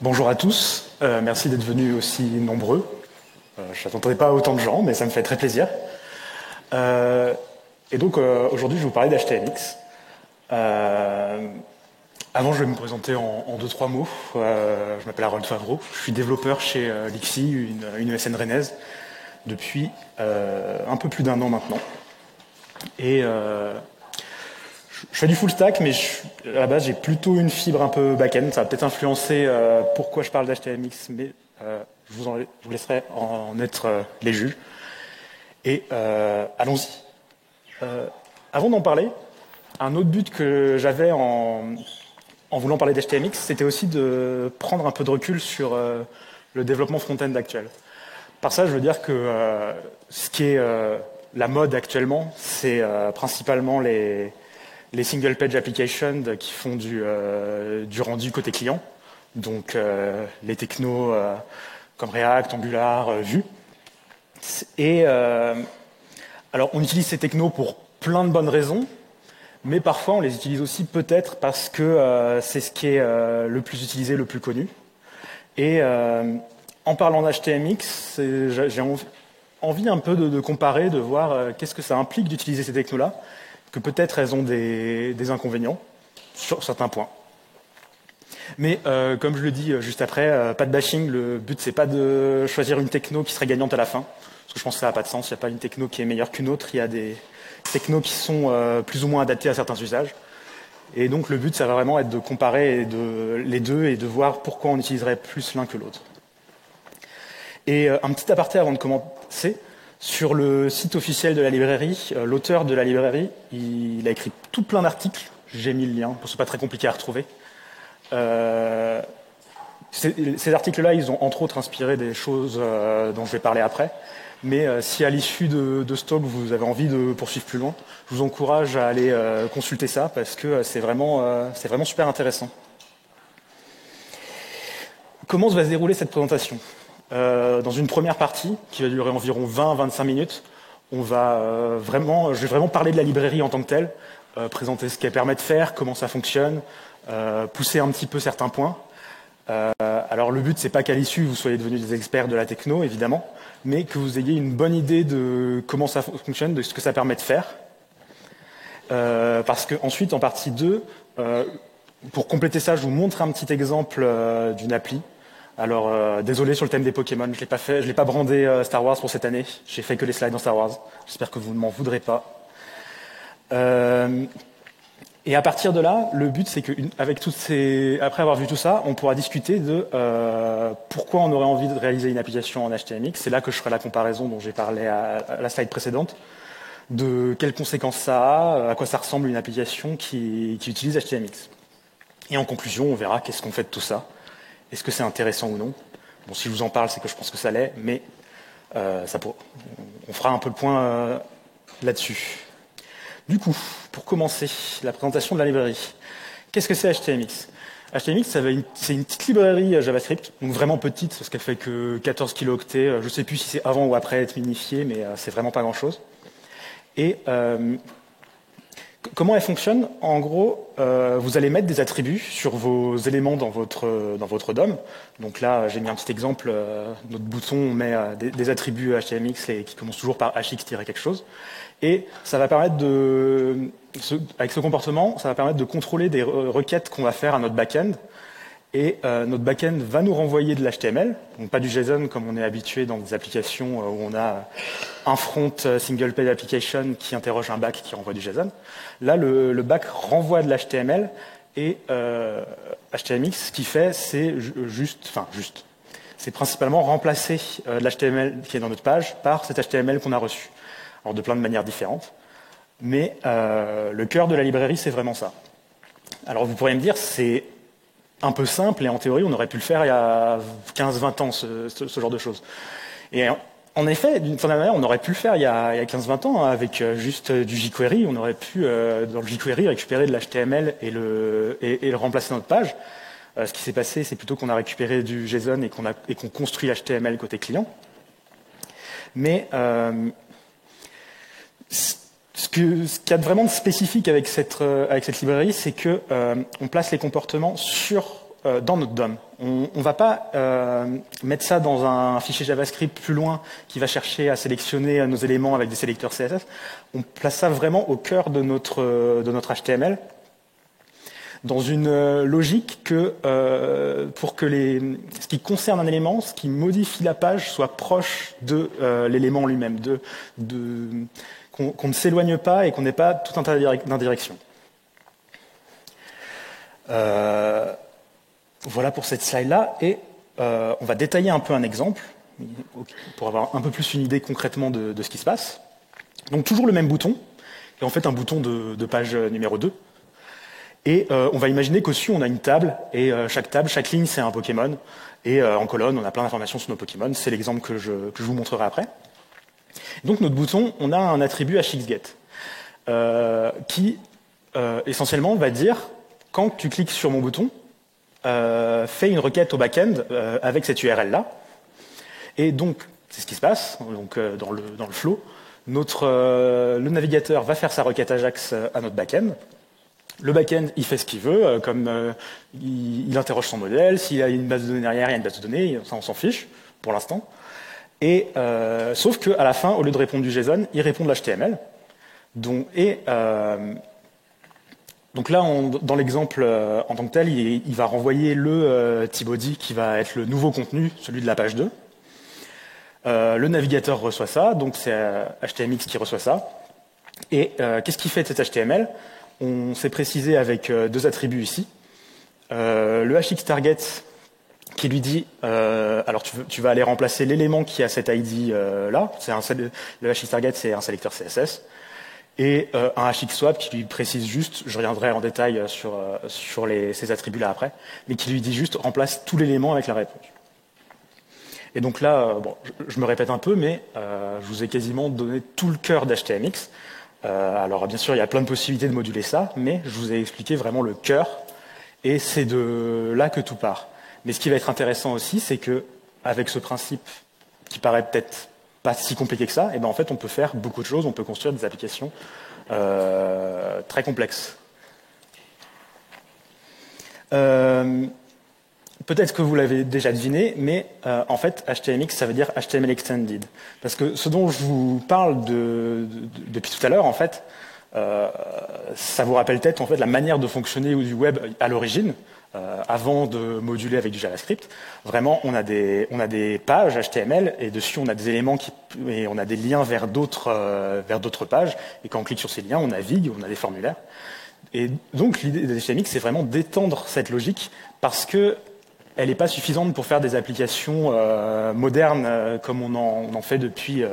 Bonjour à tous, merci d'être venus aussi nombreux. Je n'attendais pas autant de gens, mais ça me fait très plaisir. Et donc aujourd'hui, je vais vous parler d'HTMX. Avant, je vais me présenter en deux, trois mots. Je m'appelle Harold Favreau, je suis développeur chez Lixi, une ESN rennaise, depuis un peu plus d'un an maintenant. Et je fais du full stack, mais à la base, j'ai plutôt une fibre un peu back-end. Ça va peut-être influencer pourquoi je parle d'HTMX, mais je vous laisserai en être les juges. Et allons-y. Avant d'en parler, un autre but que j'avais en voulant parler d'HTMX, c'était aussi de prendre un peu de recul sur le développement front-end actuel. Par ça, je veux dire que ce qui est la mode actuellement, c'est principalement les single page applications qui font du rendu côté client, donc les technos comme React, Angular, Vue. Et alors on utilise ces technos pour plein de bonnes raisons, mais parfois on les utilise aussi peut-être parce que c'est ce qui est le plus utilisé, le plus connu. Et en parlant d'HTMX, j'ai envie un peu de comparer, de voir qu'est-ce que ça implique d'utiliser ces technos-là, que peut-être elles ont des inconvénients sur certains points. Mais comme je le dis juste après, pas de bashing, le but c'est pas de choisir une techno qui serait gagnante à la fin, parce que je pense que ça n'a pas de sens, il n'y a pas une techno qui est meilleure qu'une autre, il y a des technos qui sont plus ou moins adaptés à certains usages. Et donc le but ça va vraiment être de comparer les deux et de voir pourquoi on utiliserait plus l'un que l'autre. Et un petit aparté avant de commencer. Sur le site officiel de la librairie, l'auteur de la librairie, il a écrit tout plein d'articles. J'ai mis le lien, parce que c'est pas très compliqué à retrouver. Ces articles-là, ils ont entre autres inspiré des choses dont je vais parler après. Mais si à l'issue de ce talk, vous avez envie de poursuivre plus loin, je vous encourage à aller consulter ça, parce que c'est vraiment super intéressant. Comment va se dérouler cette présentation ? Dans une première partie, qui va durer environ 20-25 minutes, je vais vraiment parler de la librairie en tant que telle, présenter ce qu'elle permet de faire, comment ça fonctionne, pousser un petit peu certains points. Alors le but, c'est pas qu'à l'issue, vous soyez devenus des experts de la techno, évidemment, mais que vous ayez une bonne idée de comment ça fonctionne, de ce que ça permet de faire. Parce qu'ensuite, en partie 2, pour compléter ça, je vous montre un petit exemple d'une appli. Alors, désolé sur le thème des Pokémon, je l'ai pas brandé Star Wars pour cette année. J'ai fait que les slides en Star Wars. J'espère que vous ne m'en voudrez pas. Et à partir de là, le but, c'est que après avoir vu tout ça, on pourra discuter de pourquoi on aurait envie de réaliser une application en HTMX. C'est là que je ferai la comparaison dont j'ai parlé à la slide précédente, de quelles conséquences ça a, à quoi ça ressemble une application qui utilise HTMX. Et en conclusion, on verra qu'est-ce qu'on fait de tout ça. Est-ce que c'est intéressant ou non? Bon, si je vous en parle, c'est que je pense que ça l'est, mais on fera un peu le point là-dessus. Du coup, pour commencer, la présentation de la librairie. Qu'est-ce que c'est HTMX? HTMX, c'est une petite librairie JavaScript, donc vraiment petite, parce qu'elle fait que 14 kilooctets. Je ne sais plus si c'est avant ou après être minifié, mais c'est vraiment pas grand-chose. Et comment elle fonctionne? En gros, vous allez mettre des attributs sur vos éléments dans votre DOM. Donc là, j'ai mis un petit exemple. Notre bouton, on met des attributs HTMX qui commencent toujours par hx-quelque chose. Et ça va permettre avec ce comportement, ça va permettre de contrôler des requêtes qu'on va faire à notre back-end. Et notre back-end va nous renvoyer de l'HTML, donc pas du JSON comme on est habitué dans des applications où on a un front single page application qui interroge un back qui renvoie du JSON. Là, le back renvoie de l'HTML et HTMX, ce qu'il fait, c'est c'est principalement remplacer l'HTML qui est dans notre page par cet HTML qu'on a reçu. Alors de plein de manières différentes. Mais le cœur de la librairie, c'est vraiment ça. Alors vous pourriez me dire, c'est un peu simple et en théorie, on aurait pu le faire il y a 15-20 ans, ce genre de choses. Et en effet, d'une certaine manière, on aurait pu le faire il y a 15-20 ans avec juste du jQuery. On aurait pu, dans le jQuery, récupérer de l'HTML et le remplacer dans notre page. Ce qui s'est passé, c'est plutôt qu'on a récupéré du JSON et qu'on construit l'HTML côté client. Mais ce qu'il y a de vraiment de spécifique avec cette librairie, c'est que on place les comportements sur dans notre DOM. On ne va pas mettre ça dans un fichier JavaScript plus loin qui va chercher à sélectionner nos éléments avec des sélecteurs CSS. On place ça vraiment au cœur de notre HTML, dans une logique que pour que ce qui concerne un élément, ce qui modifie la page, soit proche de l'élément lui-même, qu'on ne s'éloigne pas et qu'on n'ait pas tout un tas d'indirections. Voilà pour cette slide-là, et on va détailler un peu un exemple pour avoir un peu plus une idée concrètement de ce qui se passe. Donc toujours le même bouton, et en fait un bouton de page numéro 2. Et on va imaginer qu'au-dessus on a une table, et chaque ligne c'est un Pokémon, et en colonne on a plein d'informations sur nos Pokémon. C'est l'exemple que je vous montrerai après. Donc notre bouton, on a un attribut hxget qui essentiellement va dire, quand tu cliques sur mon bouton, fait une requête au back-end avec cette URL-là. Et donc, c'est ce qui se passe. Donc, dans le flow, le navigateur va faire sa requête Ajax à notre back-end. Le back-end, il fait ce qu'il veut, comme il interroge son modèle. S'il y a une base de données derrière, il y a une base de données. Ça, on s'en fiche pour l'instant. Et sauf qu'à la fin, au lieu de répondre du JSON, il répond de l'HTML. Donc là, dans l'exemple en tant que tel, il va renvoyer le T-body qui va être le nouveau contenu, celui de la page 2. Le navigateur reçoit ça, donc c'est HTMX qui reçoit ça. Et qu'est-ce qu'il fait de cet HTML? On s'est précisé avec deux attributs ici. Le hxtarget qui lui dit, alors tu vas aller remplacer l'élément qui a cet ID là. Le hxtarget, c'est un sélecteur CSS. Et un hxswap qui lui précise juste, je reviendrai en détail sur ces attributs-là après, mais qui lui dit juste remplace tout l'élément avec la réponse. Et donc là, bon, je me répète un peu, mais je vous ai quasiment donné tout le cœur d'HTMX. Alors bien sûr, il y a plein de possibilités de moduler ça, mais je vous ai expliqué vraiment le cœur, et c'est de là que tout part. Mais ce qui va être intéressant aussi, c'est que avec ce principe qui paraît peut-être pas si compliqué que ça, et ben en fait on peut faire beaucoup de choses, on peut construire des applications très complexes. Peut-être que vous l'avez déjà deviné, mais en fait HTMX ça veut dire HTML Extended. Parce que ce dont je vous parle depuis tout à l'heure, en fait, ça vous rappelle peut-être en fait la manière de fonctionner du web à l'origine. Avant de moduler avec du JavaScript, vraiment, on a des pages HTML et dessus on a des éléments et on a des liens vers d'autres pages. Et quand on clique sur ces liens, on navigue, on a des formulaires. Et donc l'idée de HTMX, c'est vraiment d'étendre cette logique parce que elle n'est pas suffisante pour faire des applications modernes comme on en fait depuis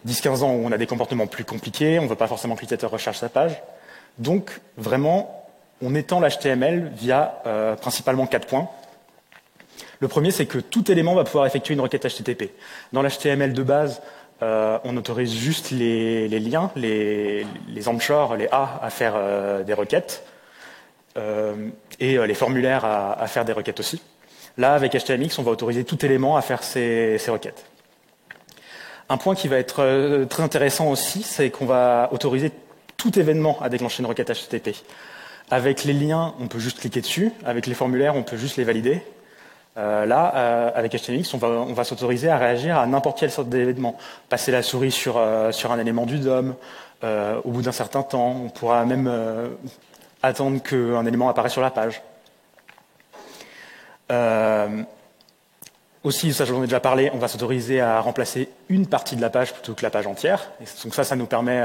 10-15 ans où on a des comportements plus compliqués, on ne veut pas forcément que l'utilisateur recharge sa page. Donc vraiment, on étend l'HTML via principalement 4 points. Le premier, c'est que tout élément va pouvoir effectuer une requête HTTP. Dans l'HTML de base, on autorise juste les liens, les anchors, les A à faire des requêtes, et les formulaires à faire des requêtes aussi. Là, avec HTMX, on va autoriser tout élément à faire ces requêtes. Un point qui va être très intéressant aussi, c'est qu'on va autoriser tout événement à déclencher une requête HTTP. Avec les liens, on peut juste cliquer dessus. Avec les formulaires, on peut juste les valider. Avec HTMX, on va s'autoriser à réagir à n'importe quelle sorte d'événement. Passer la souris sur un élément du DOM, au bout d'un certain temps. On pourra même attendre qu'un élément apparaisse sur la page. Aussi, ça j'en ai déjà parlé, on va s'autoriser à remplacer une partie de la page plutôt que la page entière. Et donc ça nous permet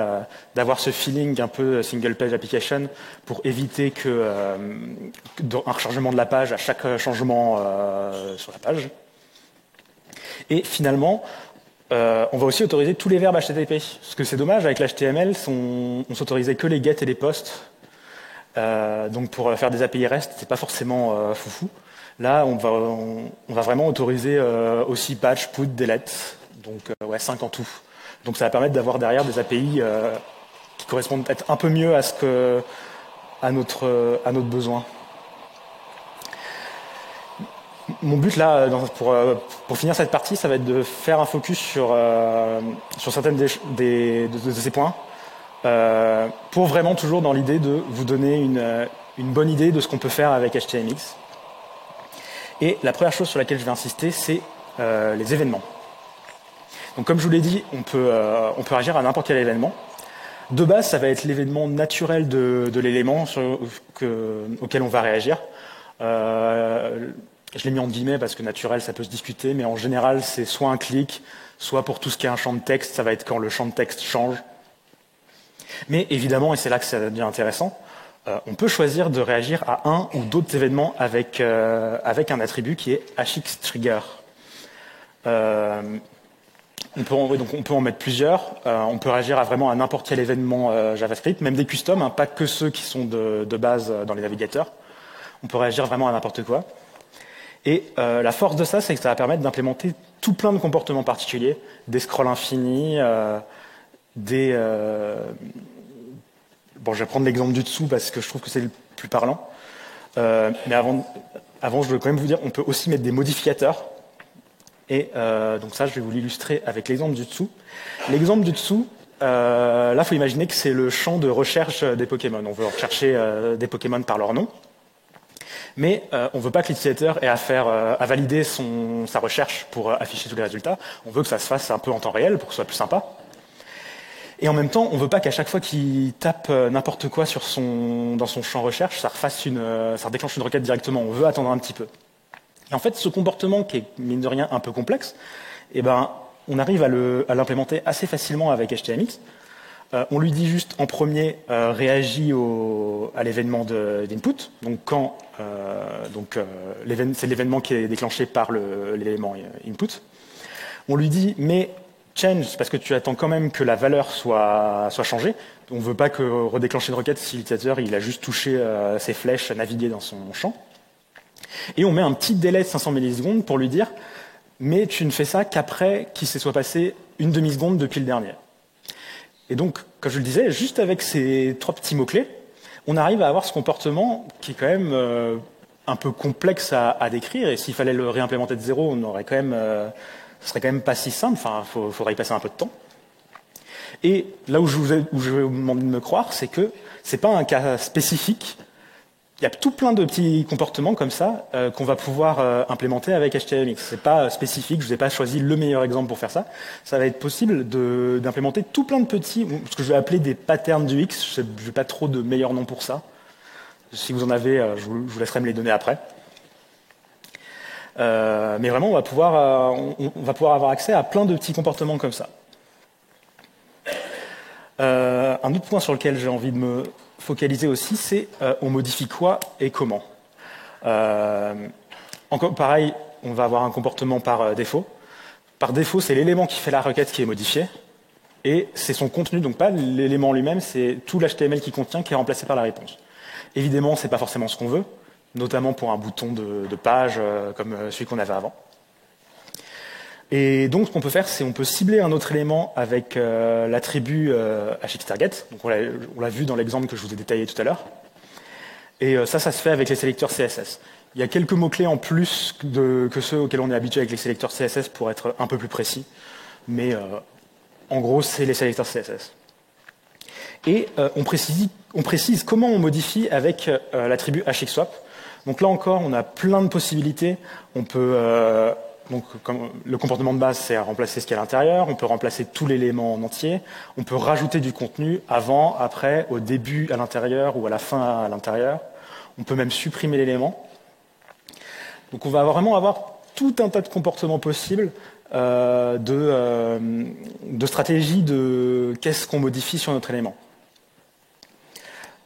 d'avoir ce feeling un peu single page application pour éviter un rechargement de la page à chaque changement sur la page. Et finalement, on va aussi autoriser tous les verbes HTTP. Parce que c'est dommage, avec l'HTML, on s'autorisait que les get et les post. Donc pour faire des API REST, c'est pas forcément foufou. Là, on va vraiment autoriser aussi patch, put, delete, donc 5 en tout. Donc ça va permettre d'avoir derrière des API qui correspondent peut-être un peu mieux à notre besoin. Mon but là, pour finir cette partie, ça va être de faire un focus sur certaines de ces points, pour vraiment toujours dans l'idée de vous donner une bonne idée de ce qu'on peut faire avec HTMX. Et la première chose sur laquelle je vais insister, c'est les événements. Donc comme je vous l'ai dit, on peut réagir à n'importe quel événement. De base, ça va être l'événement naturel de l'élément auquel on va réagir. Je l'ai mis en guillemets parce que naturel, ça peut se discuter, mais en général, c'est soit un clic, soit pour tout ce qui est un champ de texte, ça va être quand le champ de texte change. Mais évidemment, et c'est là que ça devient intéressant, on peut choisir de réagir à un ou d'autres événements avec un attribut qui est hxTrigger. On peut en mettre plusieurs. On peut réagir vraiment à n'importe quel événement JavaScript, même des customs, hein, pas que ceux qui sont de base dans les navigateurs. On peut réagir vraiment à n'importe quoi. Et la force de ça, c'est que ça va permettre d'implémenter tout plein de comportements particuliers, des scrolls infinis, Bon, je vais prendre l'exemple du dessous parce que je trouve que c'est le plus parlant. Mais avant, je veux quand même vous dire, on peut aussi mettre des modificateurs. Et donc ça, je vais vous l'illustrer avec l'exemple du dessous. L'exemple du dessous, là, il faut imaginer que c'est le champ de recherche des Pokémon. On veut rechercher des Pokémon par leur nom. Mais on ne veut pas que l'utilisateur ait à valider sa recherche pour afficher tous les résultats. On veut que ça se fasse un peu en temps réel pour que ce soit plus sympa. Et en même temps, on ne veut pas qu'à chaque fois qu'il tape n'importe quoi dans son champ recherche, ça redéclenche une requête directement. On veut attendre un petit peu. Et en fait, ce comportement qui est, mine de rien, un peu complexe, on arrive à l'implémenter assez facilement avec HTMX. On lui dit juste en premier réagit à l'événement d'input. Donc c'est l'événement qui est déclenché par l'élément input. On lui dit mais change parce que tu attends quand même que la valeur soit changée. On ne veut pas redéclencher une requête si l'utilisateur il a juste touché ses flèches, navigué dans son champ. Et on met un petit délai de 500 millisecondes pour lui dire mais tu ne fais ça qu'après qu'il se soit passé une demi-seconde depuis le dernier. Et donc, comme je le disais, juste avec ces 3 petits mots-clés, on arrive à avoir ce comportement qui est quand même un peu complexe à décrire. Et s'il fallait le réimplémenter de zéro, ce serait quand même pas si simple. Enfin, faudrait y passer un peu de temps. Et là où je vais vous demander de me croire, c'est que c'est pas un cas spécifique. Il y a tout plein de petits comportements comme ça qu'on va pouvoir implémenter avec HTMX. C'est pas spécifique, je vous ai pas choisi le meilleur exemple pour faire ça. Ça va être possible d'implémenter tout plein de petits, ce que je vais appeler des patterns du X. Je n'ai pas trop de meilleurs noms pour ça. Si vous en avez, je vous laisserai me les donner après. Mais vraiment, on va pouvoir avoir accès à plein de petits comportements comme ça. Un autre point sur lequel j'ai envie de me focaliser aussi, c'est on modifie quoi et comment. Encore pareil, on va avoir un comportement par défaut. Par défaut, c'est l'élément qui fait la requête qui est modifié, et c'est son contenu, donc pas l'élément lui-même, c'est tout l'HTML qui contient qui est remplacé par la réponse. Évidemment, c'est pas forcément ce qu'on veut, notamment pour un bouton de page comme celui qu'on avait avant. Et donc, ce qu'on peut faire, c'est on peut cibler un autre élément avec l'attribut hxTarget. Donc, on l'a vu dans l'exemple que je vous ai détaillé tout à l'heure. Et ça se fait avec les sélecteurs CSS. Il y a quelques mots-clés en plus que ceux auxquels on est habitué avec les sélecteurs CSS pour être un peu plus précis. Mais en gros, c'est les sélecteurs CSS. Et on précise comment on modifie avec l'attribut hxSwap. Donc là encore, on a plein de possibilités. On peut... Donc, le comportement de base, c'est à remplacer ce qu'il y a à l'intérieur. On peut remplacer tout l'élément en entier. On peut rajouter du contenu avant, après, au début à l'intérieur ou à la fin à l'intérieur. On peut même supprimer l'élément. Donc, on va vraiment avoir tout un tas de comportements possibles, de stratégies de qu'est-ce qu'on modifie sur notre élément.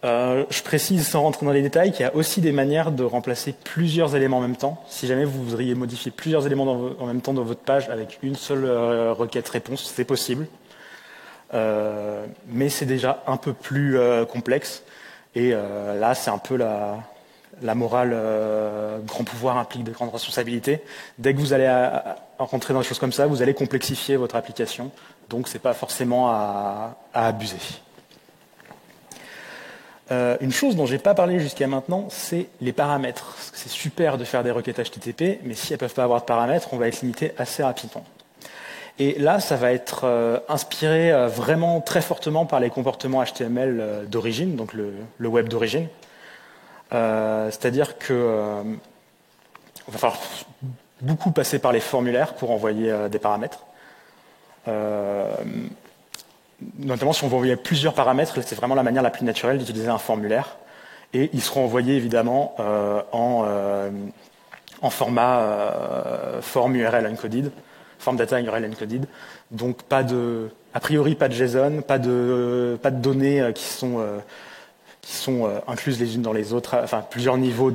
Je précise, sans rentrer dans les détails, qu'il y a aussi des manières de remplacer plusieurs éléments en même temps. Si jamais vous voudriez modifier plusieurs éléments en même temps dans votre page avec une seule requête réponse, c'est possible. Mais c'est déjà un peu plus complexe. Et là, c'est un peu la morale grand pouvoir implique de grandes responsabilités. Dès que vous allez rentrer dans des choses comme ça, vous allez complexifier votre application. Donc, c'est pas forcément à abuser. Une chose dont je n'ai pas parlé jusqu'à maintenant, c'est les paramètres. C'est super de faire des requêtes HTTP, mais si elles ne peuvent pas avoir de paramètres, on va être limité assez rapidement. Et là, ça va être inspiré vraiment très fortement par les comportements HTML d'origine, donc le web d'origine. C'est-à-dire que va falloir beaucoup passer par les formulaires pour envoyer des paramètres. Notamment si on veut envoyer plusieurs paramètres, c'est vraiment la manière la plus naturelle d'utiliser un formulaire. Et ils seront envoyés évidemment en format form URL encoded, form data URL encoded. Donc a priori pas de JSON, pas de données qui sont incluses les unes dans les autres, enfin plusieurs niveaux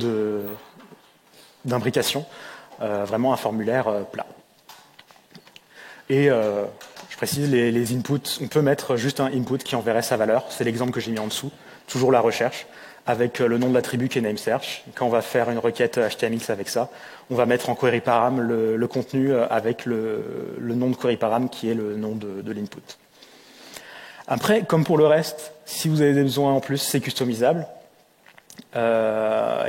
d'imbrication. Vraiment un formulaire plat. Et je précise, les inputs, on peut mettre juste un input qui enverrait sa valeur. C'est l'exemple que j'ai mis en dessous. Toujours la recherche, avec le nom de l'attribut qui est nameSearch. Quand on va faire une requête HTMX avec ça, on va mettre en query param le contenu avec le nom de query param qui est le nom de l'input. Après, comme pour le reste, si vous avez des besoins en plus, c'est customisable. Il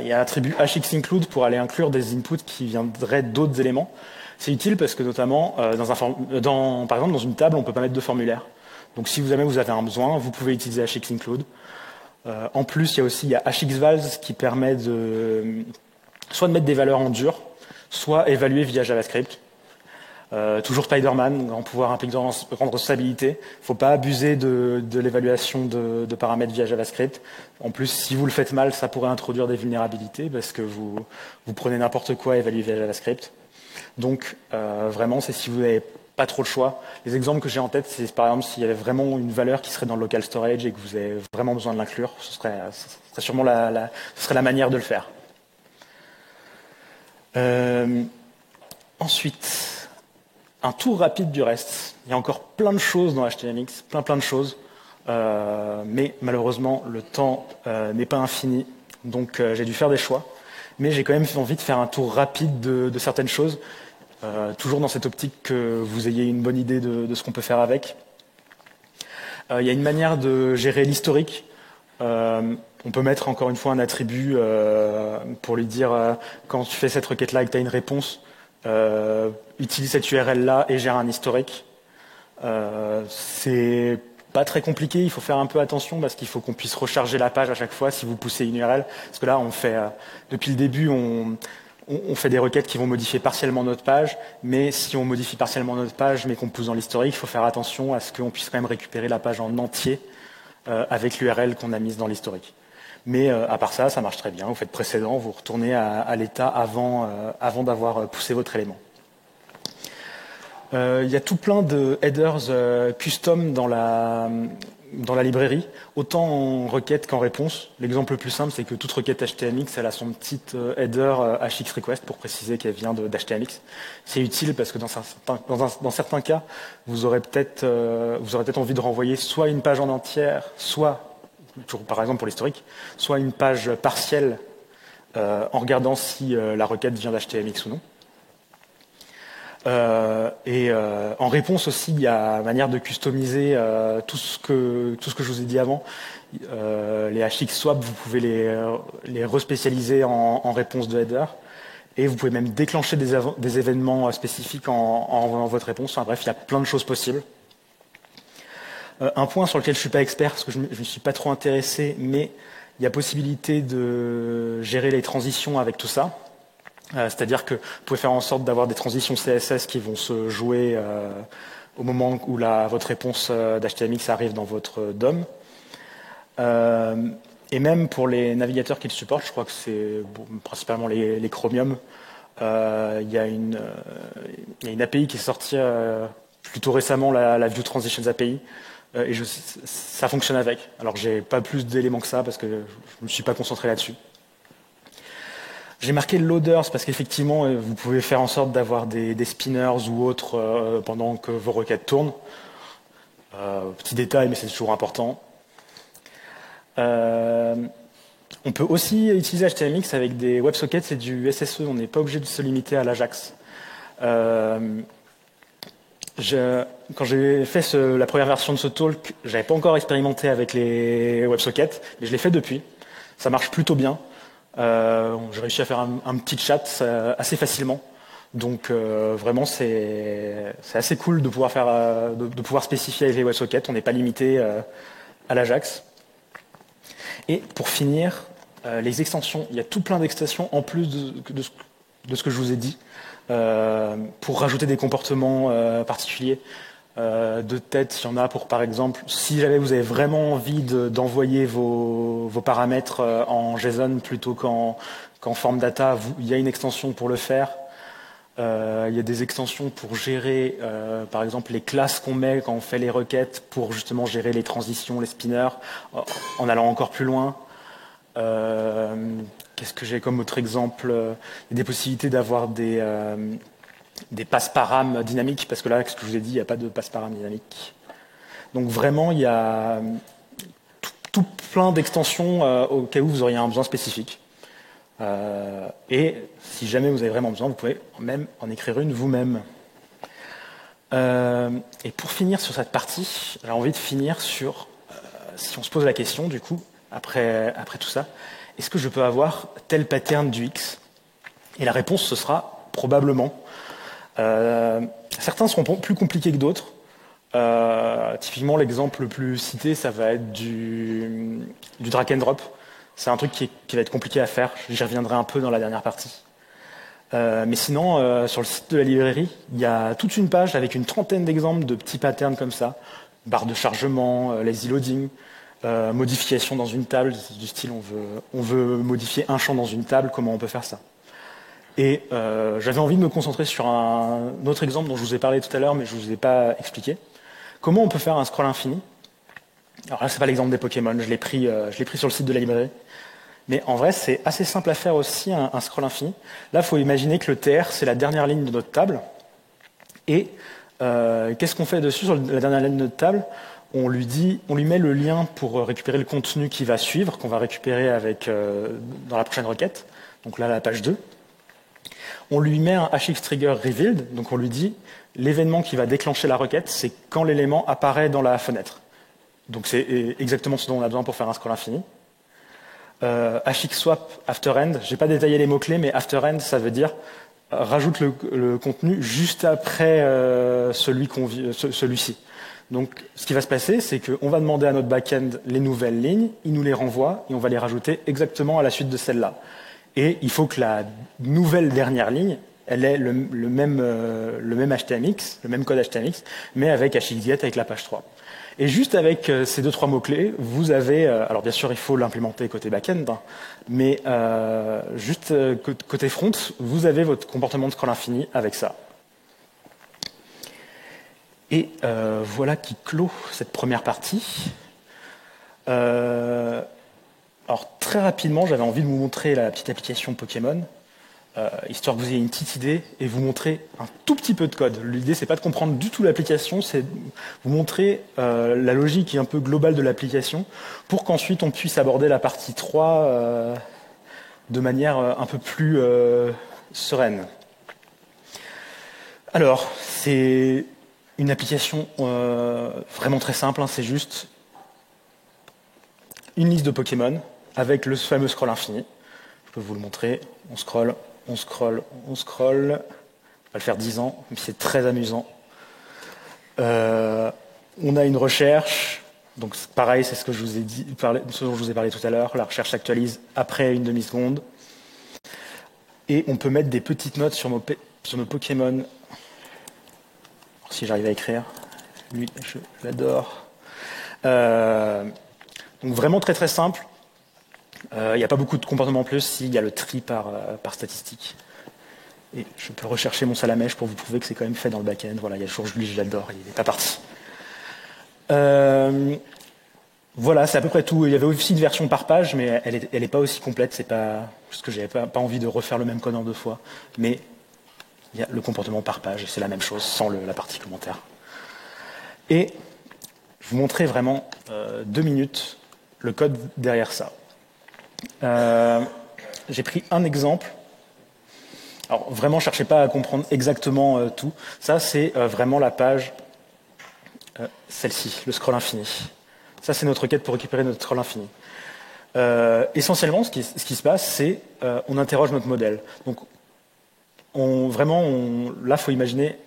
y a l'attribut hxinclude pour aller inclure des inputs qui viendraient d'autres éléments. C'est utile parce que notamment, par exemple, dans une table, on ne peut pas mettre de formulaire. Donc si jamais vous avez un besoin, vous pouvez utiliser hxinclude. En plus, il y a hxvals qui permet soit de mettre des valeurs en dur, soit évaluer via JavaScript. Toujours Spider-Man, grand pouvoir impliquant grande responsabilité. Il ne faut pas abuser de l'évaluation de paramètres via JavaScript. En plus, si vous le faites mal, ça pourrait introduire des vulnérabilités parce que vous prenez n'importe quoi et évaluez via JavaScript. Donc, vraiment, c'est si vous n'avez pas trop le choix. Les exemples que j'ai en tête, c'est par exemple s'il y avait vraiment une valeur qui serait dans le local storage et que vous avez vraiment besoin de l'inclure, ce serait sûrement ce serait la manière de le faire. Ensuite, un tour rapide du reste. Il y a encore plein de choses dans HTMX, plein de choses, mais malheureusement, le temps n'est pas infini, donc j'ai dû faire des choix. Mais j'ai quand même envie de faire un tour rapide de certaines choses, toujours dans cette optique que vous ayez une bonne idée de ce qu'on peut faire avec. Il y a une manière de gérer l'historique. On peut mettre encore une fois un attribut pour lui dire quand tu fais cette requête-là et que tu as une réponse, utilise cette URL-là et gère un historique. C'est pas très compliqué, il faut faire un peu attention parce qu'il faut qu'on puisse recharger la page à chaque fois si vous poussez une URL. Parce que là, depuis le début, on fait des requêtes qui vont modifier partiellement notre page, mais si on modifie partiellement notre page mais qu'on pousse dans l'historique, il faut faire attention à ce qu'on puisse quand même récupérer la page en entier avec l'URL qu'on a mise dans l'historique. Mais à part ça, ça marche très bien. Vous faites précédent, vous retournez à l'état avant d'avoir poussé votre élément. Il y a tout plein de headers custom dans la librairie, autant en requête qu'en réponse. L'exemple le plus simple, c'est que toute requête HTMX, elle a son petit header hxRequest pour préciser qu'elle vient d'HTMX. C'est utile parce que dans certains cas, vous aurez peut-être envie de renvoyer soit une page en entière, soit, par exemple pour l'historique, soit une page partielle en regardant si la requête vient d'HTMX ou non. En réponse aussi, il y a manière de customiser tout ce que je vous ai dit avant. Les hxswap, vous pouvez les respécialiser en réponse de header. Et vous pouvez même déclencher des événements spécifiques en envoyant votre réponse. Enfin, bref, il y a plein de choses possibles. Un point sur lequel je ne suis pas expert, parce que je ne suis pas trop intéressé, mais il y a possibilité de gérer les transitions avec tout ça. C'est-à-dire que vous pouvez faire en sorte d'avoir des transitions CSS qui vont se jouer au moment où votre réponse d'HTMX arrive dans votre DOM. Et même pour les navigateurs qui le supportent, je crois que c'est principalement les Chromium, il y a une API qui est sortie plutôt récemment, la View Transitions API, et ça fonctionne avec. Alors j'ai pas plus d'éléments que ça parce que je ne me suis pas concentré là-dessus. J'ai marqué loaders parce qu'effectivement, vous pouvez faire en sorte d'avoir des spinners ou autres pendant que vos requêtes tournent. Petit détail, mais c'est toujours important. On peut aussi utiliser HTMX avec des WebSockets et du SSE. On n'est pas obligé de se limiter à l'Ajax. Quand j'ai fait la première version de ce talk, je n'avais pas encore expérimenté avec les WebSockets, mais je l'ai fait depuis. Ça marche plutôt bien. J'ai réussi à faire un petit chat assez facilement. Donc vraiment, c'est assez cool de pouvoir pouvoir spécifier avec les WebSockets. On n'est pas limité à l'Ajax. Et pour finir, les extensions. Il y a tout plein d'extensions en plus de de ce que je vous ai dit, pour rajouter des comportements particuliers. De tête, il y en a pour, par exemple, si jamais vous avez vraiment envie d'envoyer vos paramètres en JSON plutôt qu'en forme data, il y a une extension pour le faire. Il y a des extensions pour gérer, par exemple, les classes qu'on met quand on fait les requêtes pour justement gérer les transitions, les spinners, en allant encore plus loin. Qu'est-ce que j'ai comme autre exemple? Il y a des possibilités d'avoir des passe-param dynamiques, parce que là, ce que je vous ai dit, il n'y a pas de passe-param dynamique. Donc vraiment, il y a tout plein d'extensions au cas où vous auriez un besoin spécifique. Et si jamais vous avez vraiment besoin, vous pouvez même en écrire une vous-même. Et pour finir sur cette partie, j'ai envie de finir sur, si on se pose la question, du coup, après tout ça, est-ce que je peux avoir tel pattern du X? Et la réponse, ce sera probablement. Certains seront plus compliqués que d'autres. Typiquement, l'exemple le plus cité, ça va être du drag and drop. C'est un truc qui va être compliqué à faire. J'y reviendrai un peu dans la dernière partie. Mais sinon, sur le site de la librairie, il y a toute une page avec une trentaine d'exemples de petits patterns comme ça. Barre de chargement, lazy loading, modification dans une table, du style on veut modifier un champ dans une table, comment on peut faire ça. Et j'avais envie de me concentrer sur un autre exemple dont je vous ai parlé tout à l'heure, mais je ne vous ai pas expliqué. Comment on peut faire un scroll infini? Alors là, c'est pas l'exemple des Pokémon, je l'ai pris sur le site de la librairie. Mais en vrai, c'est assez simple à faire aussi, un scroll infini. Là, il faut imaginer que le TR, c'est la dernière ligne de notre table. Et qu'est-ce qu'on fait dessus sur la dernière ligne de notre table? On lui met le lien pour récupérer le contenu qui va suivre, qu'on va récupérer dans la prochaine requête. Donc là, la page 2. On lui met un hx trigger revealed, donc on lui dit l'événement qui va déclencher la requête, c'est quand l'élément apparaît dans la fenêtre. Donc c'est exactement ce dont on a besoin pour faire un scroll infini. Hx swap after end, j'ai pas détaillé les mots-clés, mais after end, ça veut dire rajoute le contenu juste après celui-ci. Donc ce qui va se passer, c'est qu'on va demander à notre back-end les nouvelles lignes, il nous les renvoie et on va les rajouter exactement à la suite de celle-là. Et il faut que la nouvelle dernière ligne, elle ait le même HTMX, le même code HTMX, mais avec hxget, avec la page 3. Et juste avec ces 2-3 mots-clés, vous avez... alors bien sûr, il faut l'implémenter côté back-end, hein, mais juste côté front, vous avez votre comportement de scroll infini avec ça. Et voilà qui clôt cette première partie. Alors très rapidement, j'avais envie de vous montrer la petite application Pokémon, histoire que vous ayez une petite idée et vous montrer un tout petit peu de code. L'idée, c'est pas de comprendre du tout l'application, c'est de vous montrer la logique un peu globale de l'application pour qu'ensuite on puisse aborder la partie 3 de manière un peu plus sereine. Alors, c'est une application vraiment très simple, hein, c'est juste une liste de Pokémon avec le fameux scroll infini. Je peux vous le montrer. On scroll, on scroll, on scroll. On va le faire 10 ans, mais c'est très amusant. On a une recherche. Donc pareil, c'est ce que je vous ai dit, ce dont je vous ai parlé tout à l'heure. La recherche s'actualise après une demi-seconde. Et on peut mettre des petites notes sur nos Pokémon. Alors, si j'arrive à écrire. Lui, je l'adore. Donc vraiment très très simple. Il n'y a pas beaucoup de comportements en plus s'il y a le tri par statistique. Et je peux rechercher mon salamèche pour vous prouver que c'est quand même fait dans le back-end. Voilà, il y a toujours Julie, je l'adore, il n'est pas parti. Voilà, c'est à peu près tout. Il y avait aussi une version par page, mais elle est pas aussi complète. C'est pas parce que j'avais pas envie de refaire le même code en 2 fois. Mais il y a le comportement par page, c'est la même chose sans la partie commentaire. Et je vous montrer vraiment 2 minutes le code derrière ça. J'ai pris un exemple. Alors vraiment, cherchez pas à comprendre exactement tout. Ça, c'est vraiment la page, celle-ci, le scroll infini. Ça, c'est notre requête pour récupérer notre scroll infini. Essentiellement, ce qui se passe, c'est on interroge notre modèle. Donc, là, il faut imaginer,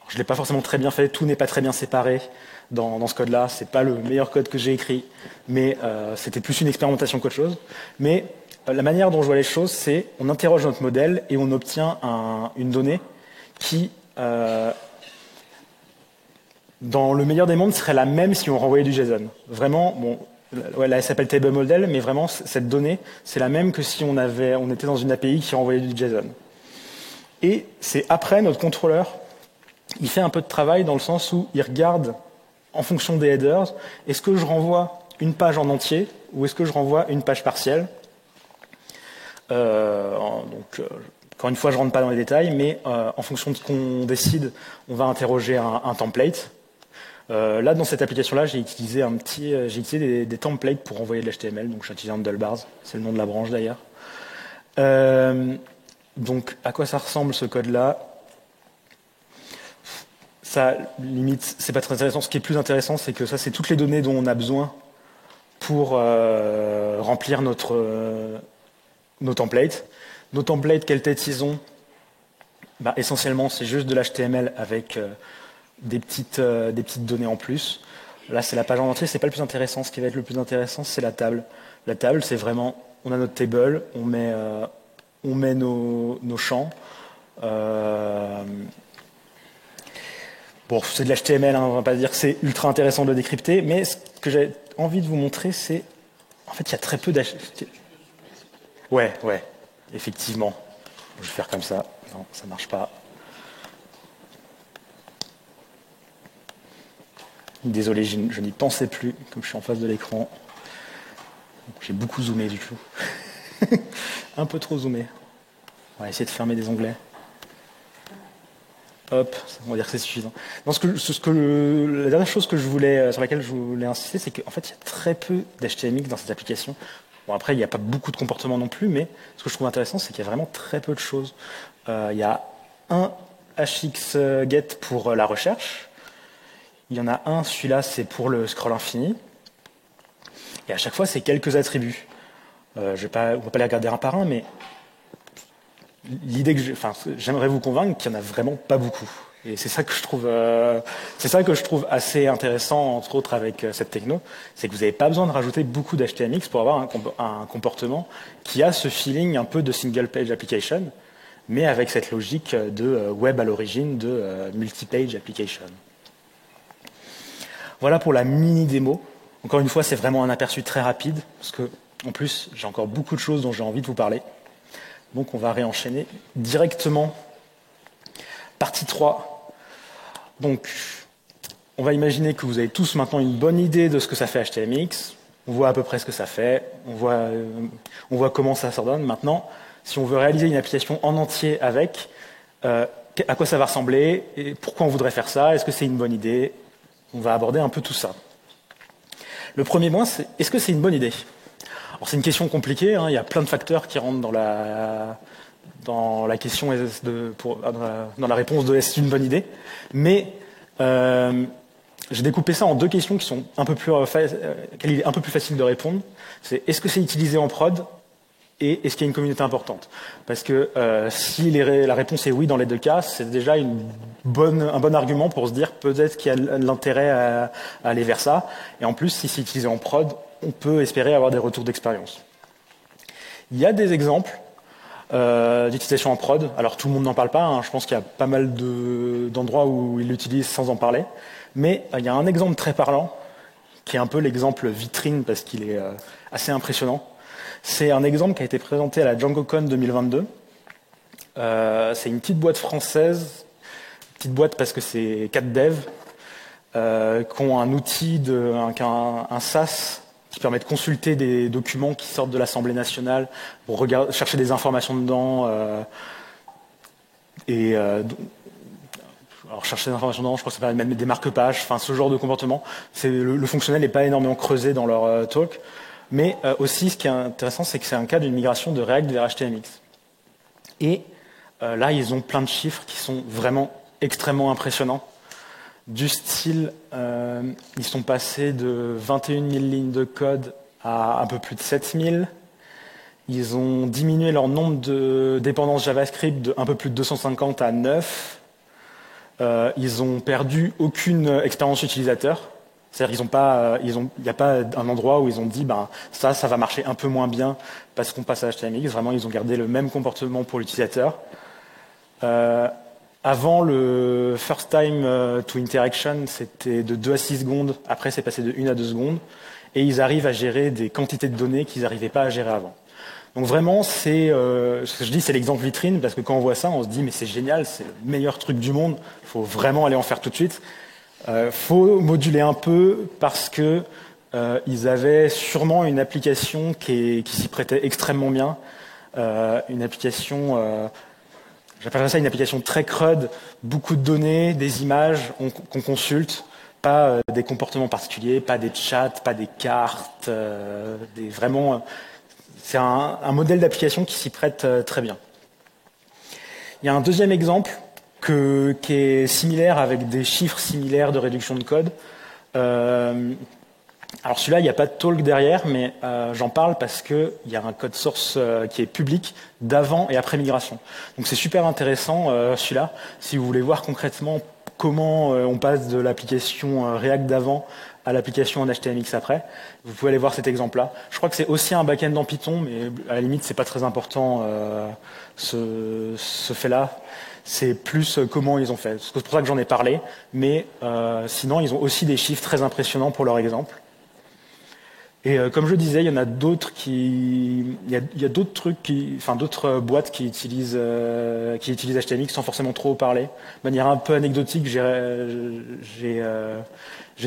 je ne l'ai pas forcément très bien fait, tout n'est pas très bien séparé dans ce code-là. Ce n'est pas le meilleur code que j'ai écrit, mais c'était plus une expérimentation qu'autre chose. Mais la manière dont je vois les choses, c'est on interroge notre modèle et on obtient une donnée qui, dans le meilleur des mondes, serait la même si on renvoyait du JSON. Vraiment, bon, ouais, là, elle s'appelle Table Model, mais vraiment, cette donnée, c'est la même que si on était dans une API qui renvoyait du JSON. Et c'est après, notre contrôleur, il fait un peu de travail dans le sens où il regarde, en fonction des headers, est-ce que je renvoie une page en entier ou est-ce que je renvoie une page partielle. Encore une fois, je ne rentre pas dans les détails, mais en fonction de ce qu'on décide, on va interroger un template. Là, dans cette application-là, j'ai utilisé des templates pour envoyer de l'HTML, donc j'ai utilisé Handlebars, c'est le nom de la branche d'ailleurs. Donc, à quoi ça ressemble ce code-là? Ça, limite, c'est pas très intéressant. Ce qui est plus intéressant, c'est que ça, c'est toutes les données dont on a besoin pour remplir nos templates. Nos templates, quelle tête ils ont? Bah, essentiellement, c'est juste de l'HTML avec des petites données en plus. Là, c'est la page en entier, c'est pas le plus intéressant. Ce qui va être le plus intéressant, c'est la table. La table, c'est vraiment, on a notre table, on met nos champs. Bon, c'est de l'HTML, hein, on va pas dire que c'est ultra intéressant de le décrypter, mais ce que j'ai envie de vous montrer, c'est... En fait, il y a très peu d'HTML. Ouais, effectivement. Je vais faire comme ça. Non, ça marche pas. Désolé, je n'y pensais plus, comme je suis en face de l'écran. J'ai beaucoup zoomé du coup. Un peu trop zoomé. On va essayer de fermer des onglets. Hop, on va dire que c'est suffisant. Non, la dernière chose sur laquelle je voulais insister, c'est qu'en fait, il y a très peu d'HTMX dans cette application. Bon, après, il n'y a pas beaucoup de comportements non plus, mais ce que je trouve intéressant, c'est qu'il y a vraiment très peu de choses. Il y a un hxget pour la recherche. Il y en a un, celui-là, c'est pour le scroll infini. Et à chaque fois, c'est quelques attributs. On ne va pas les regarder un par un, mais l'idée j'aimerais vous convaincre qu'il n'y en a vraiment pas beaucoup. Et c'est ça que je trouve assez intéressant, entre autres, avec cette techno, c'est que vous n'avez pas besoin de rajouter beaucoup d'HTMX pour avoir un comportement qui a ce feeling un peu de single page application, mais avec cette logique de web à l'origine, de multi-page application. Voilà pour la mini démo. Encore une fois, c'est vraiment un aperçu très rapide, parce que, en plus, j'ai encore beaucoup de choses dont j'ai envie de vous parler. Donc on va réenchaîner directement. Partie 3. Donc, on va imaginer que vous avez tous maintenant une bonne idée de ce que ça fait HTMX. On voit à peu près ce que ça fait. On voit comment ça s'ordonne. Maintenant, si on veut réaliser une application en entier avec, à quoi ça va ressembler et pourquoi on voudrait faire ça? Est-ce que c'est une bonne idée? On va aborder un peu tout ça. Le premier point, c'est est-ce que c'est une bonne idée? Alors c'est une question compliquée, hein, il y a plein de facteurs qui rentrent dans la question dans la réponse de est-ce une bonne idée, mais j'ai découpé ça en deux questions qui sont un peu plus facile de répondre. C'est est-ce que c'est utilisé en prod et est-ce qu'il y a une communauté importante? Parce que si la réponse est oui dans les deux cas, c'est déjà un bon argument pour se dire peut-être qu'il y a de l'intérêt à aller vers ça. Et en plus, si c'est utilisé en prod, on peut espérer avoir des retours d'expérience. Il y a des exemples d'utilisation en prod. Alors tout le monde n'en parle pas, hein. Je pense qu'il y a pas mal d'endroits où ils l'utilisent sans en parler. Mais il y a un exemple très parlant, qui est un peu l'exemple vitrine parce qu'il est assez impressionnant. C'est un exemple qui a été présenté à la DjangoCon 2022. C'est une petite boîte française, petite boîte parce que c'est 4 devs, qui ont un outil, un SaaS, qui permet de consulter des documents qui sortent de l'Assemblée nationale pour chercher des informations dedans. Alors chercher des informations dedans, je crois que ça permet de mettre des marque-pages, enfin ce genre de comportement. Le fonctionnel n'est pas énormément creusé dans leur talk. Mais aussi, ce qui est intéressant, c'est que c'est un cas d'une migration de React vers HTMX. Et là, ils ont plein de chiffres qui sont vraiment extrêmement impressionnants. Du style, ils sont passés de 21 000 lignes de code à un peu plus de 7 000. Ils ont diminué leur nombre de dépendances JavaScript de un peu plus de 250 à 9. Ils ont perdu aucune expérience utilisateur. C'est-à-dire qu'ils ont pas, il n'y a pas un endroit où ils ont dit, ben ça va marcher un peu moins bien parce qu'on passe à HTMX. Vraiment, ils ont gardé le même comportement pour l'utilisateur. Avant le first time to interaction, c'était de 2 à 6 secondes. Après, c'est passé de 1 à 2 secondes. Et ils arrivent à gérer des quantités de données qu'ils n'arrivaient pas à gérer avant. Donc vraiment, ce que je dis, c'est l'exemple vitrine, parce que quand on voit ça, on se dit, mais c'est génial, c'est le meilleur truc du monde, il faut vraiment aller en faire tout de suite. Faut moduler un peu, parce que ils avaient sûrement une application qui s'y prêtait extrêmement bien. Une application, j'appellerais ça une application très CRUD, beaucoup de données, des images qu'on consulte, pas des comportements particuliers, pas des chats, pas des cartes, vraiment... c'est un modèle d'application qui s'y prête très bien. Il y a un deuxième exemple qui est similaire avec des chiffres similaires de réduction de code. Alors celui-là, il n'y a pas de talk derrière, mais j'en parle parce qu'il y a un code source qui est public d'avant et après migration. Donc c'est super intéressant celui-là, si vous voulez voir concrètement comment on passe de l'application React d'avant à l'application en HTMX après. Vous pouvez aller voir cet exemple-là. Je crois que c'est aussi un back-end en Python, mais à la limite, c'est pas très important ce fait-là. C'est plus comment ils ont fait. C'est pour ça que j'en ai parlé. Mais sinon, ils ont aussi des chiffres très impressionnants pour leur exemple. Et comme je le disais, il y en a d'autres il y a d'autres trucs d'autres boîtes qui utilisent HTMX sans forcément trop parler. De manière un peu anecdotique, j'ai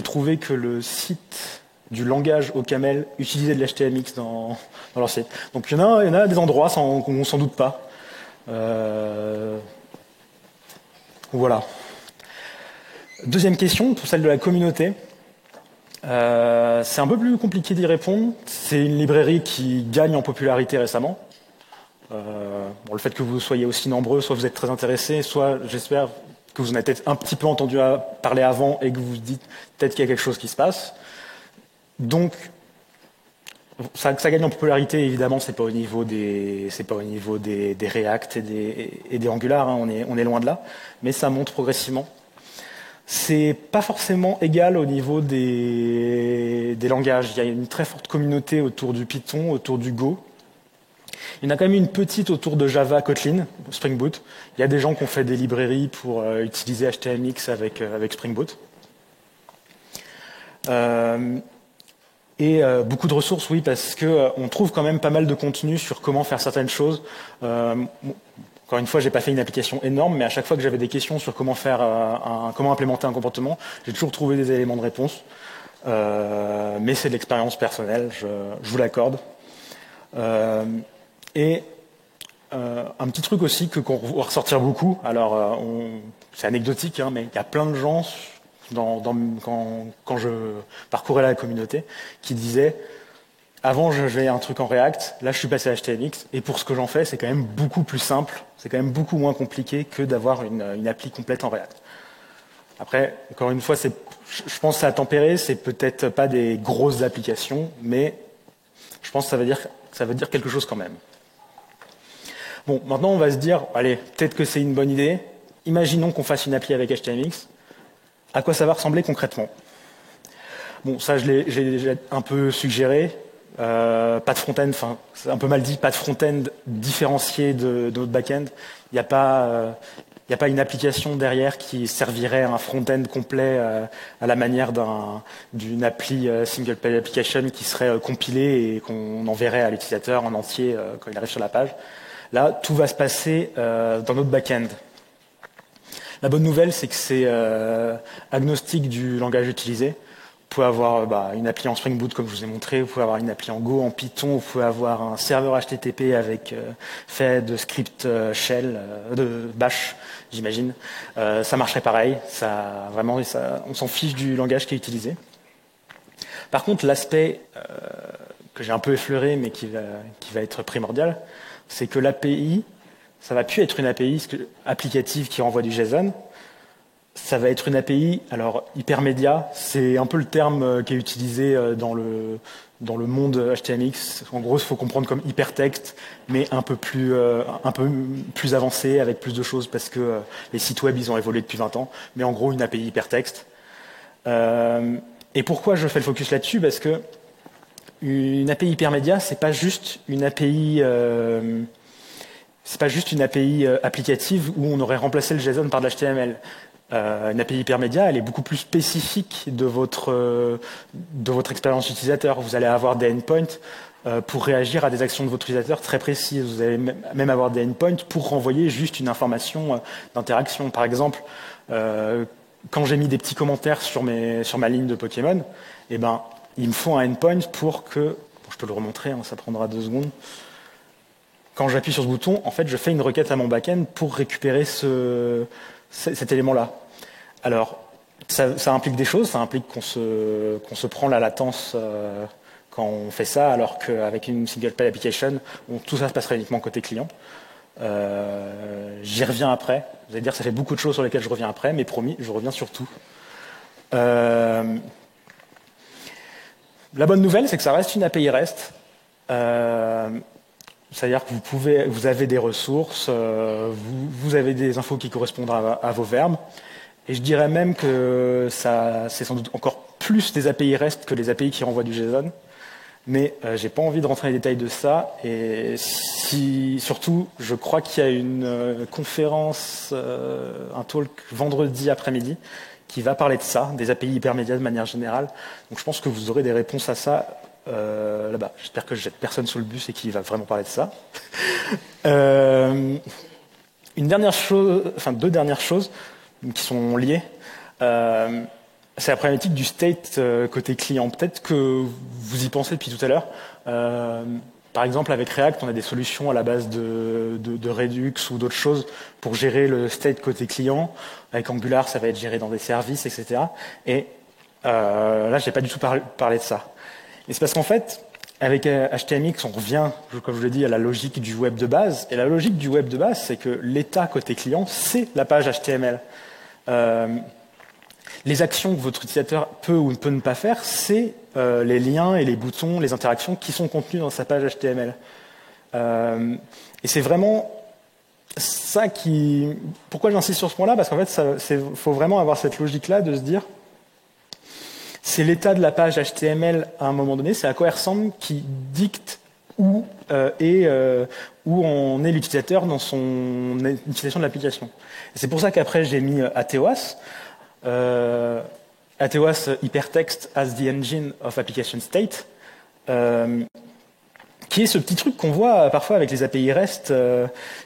trouvé que le site du langage au camel utilisait de l'HTMX dans leur site. Donc il y en a des endroits qu'on s'en doute pas. Voilà. Deuxième question, pour celle de la communauté. C'est un peu plus compliqué d'y répondre. C'est une librairie qui gagne en popularité récemment. Le fait que vous soyez aussi nombreux, soit vous êtes très intéressés, soit j'espère que vous en avez peut-être un petit peu entendu parler avant et que vous vous dites peut-être qu'il y a quelque chose qui se passe. Donc, ça gagne en popularité, évidemment, c'est pas au niveau des React et des Angular, hein, on est loin de là, mais ça monte progressivement. C'est pas forcément égal au niveau des langages. Il y a une très forte communauté autour du Python, autour du Go. Il y en a quand même une petite autour de Java, Kotlin, Spring Boot. Il y a des gens qui ont fait des librairies pour utiliser HTMX avec Spring Boot. Et beaucoup de ressources, oui, parce que on trouve quand même pas mal de contenu sur comment faire certaines choses. Encore une fois, j'ai pas fait une application énorme, mais à chaque fois que j'avais des questions sur comment comment implémenter un comportement, j'ai toujours trouvé des éléments de réponse. Mais c'est de l'expérience personnelle, je vous l'accorde. Et un petit truc aussi qu'on va ressortir beaucoup. Alors, c'est anecdotique, hein, mais il y a plein de gens quand je parcourais la communauté qui disaient avant, je faisais un truc en React, là, je suis passé à HTMX, et pour ce que j'en fais, c'est quand même beaucoup plus simple, c'est quand même beaucoup moins compliqué que d'avoir une appli complète en React. Après, encore une fois, je pense que ça a tempéré, c'est peut-être pas des grosses applications, mais je pense que ça veut dire quelque chose quand même. Bon, maintenant, on va se dire, allez, peut-être que c'est une bonne idée. Imaginons qu'on fasse une appli avec HTMX. À quoi ça va ressembler concrètement? Bon, ça, j'ai un peu suggéré. Pas de front-end, enfin, c'est un peu mal dit, pas de front-end différencié de notre back-end. Il n'y a pas une application derrière qui servirait à un front-end complet à la manière d'une appli single page application qui serait compilée et qu'on enverrait à l'utilisateur en entier quand il arrive sur la page. Là, tout va se passer dans notre back-end. La bonne nouvelle, c'est que c'est agnostique du langage utilisé. Vous pouvez avoir une appli en Spring Boot comme je vous ai montré, vous pouvez avoir une appli en Go, en Python, vous pouvez avoir un serveur HTTP avec fait de script shell, de bash, j'imagine. Ça marcherait pareil, on s'en fiche du langage qui est utilisé. Par contre, l'aspect que j'ai un peu effleuré mais qui va être primordial, c'est que l'API, ça va plus être une API applicative qui renvoie du JSON. Ça va être une API, alors hypermédia, c'est un peu le terme qui est utilisé dans le monde HTMX. En gros, il faut comprendre comme hypertexte, mais un peu plus avancé, avec plus de choses, parce que les sites web, ils ont évolué depuis 20 ans. Mais en gros, une API hypertexte. Et pourquoi je fais le focus là-dessus? Parce que une API hypermédia, c'est pas juste une API, applicative où on aurait remplacé le JSON par de l'HTML. Une API hypermédia, elle est beaucoup plus spécifique de votre expérience utilisateur. Vous allez avoir des endpoints pour réagir à des actions de votre utilisateur très précises. Vous allez même avoir des endpoints pour renvoyer juste une information d'interaction. Par exemple, quand j'ai mis des petits commentaires sur ma ligne de Pokémon, eh ben, il me faut un endpoint pour que... Bon, je peux le remontrer, hein, ça prendra 2 secondes. Quand j'appuie sur ce bouton, en fait, je fais une requête à mon back-end pour récupérer cet élément-là. Alors, ça implique des choses, ça implique qu'on se prend la latence quand on fait ça, alors qu'avec une single page application, tout ça se passerait uniquement côté client. J'y reviens après. Vous allez dire, ça fait beaucoup de choses sur lesquelles je reviens après, mais promis, je reviens sur tout. La bonne nouvelle, c'est que ça reste une API REST. C'est-à-dire que vous avez des ressources, vous avez des infos qui correspondent à vos verbes. Et je dirais même que c'est sans doute encore plus des API REST que les API qui renvoient du JSON. Mais j'ai pas envie de rentrer dans les détails de ça. Et surtout, je crois qu'il y a une conférence, un talk vendredi après-midi qui va parler de ça, des API hypermédias de manière générale. Donc je pense que vous aurez des réponses à ça là-bas. J'espère que je jette personne sous le bus et qu'il va vraiment parler de ça. Une dernière chose, enfin 2 dernières choses qui sont liées. C'est la problématique du state côté client. Peut-être que vous y pensez depuis tout à l'heure. Par exemple, avec React, on a des solutions à la base de Redux ou d'autres choses pour gérer le state côté client. Avec Angular, ça va être géré dans des services, etc. Et là, je n'ai pas du tout parlé de ça. Et c'est parce qu'en fait, avec HTMX, on revient, comme je l'ai dit, à la logique du web de base. Et la logique du web de base, c'est que l'état côté client, c'est la page HTML. Les actions que votre utilisateur peut ou ne peut ne pas faire, c'est les liens et les boutons, les interactions qui sont contenus dans sa page HTML. Et c'est vraiment ça qui... Pourquoi j'insiste sur ce point-là? Parce qu'en fait, faut vraiment avoir cette logique-là de se dire c'est l'état de la page HTML à un moment donné, c'est à quoi elle ressemble qui dicte où en est l'utilisateur dans son utilisation de l'application. C'est pour ça qu'après j'ai mis Atheos. Atheos Hypertext as the Engine of Application State, qui est ce petit truc qu'on voit parfois avec les API REST,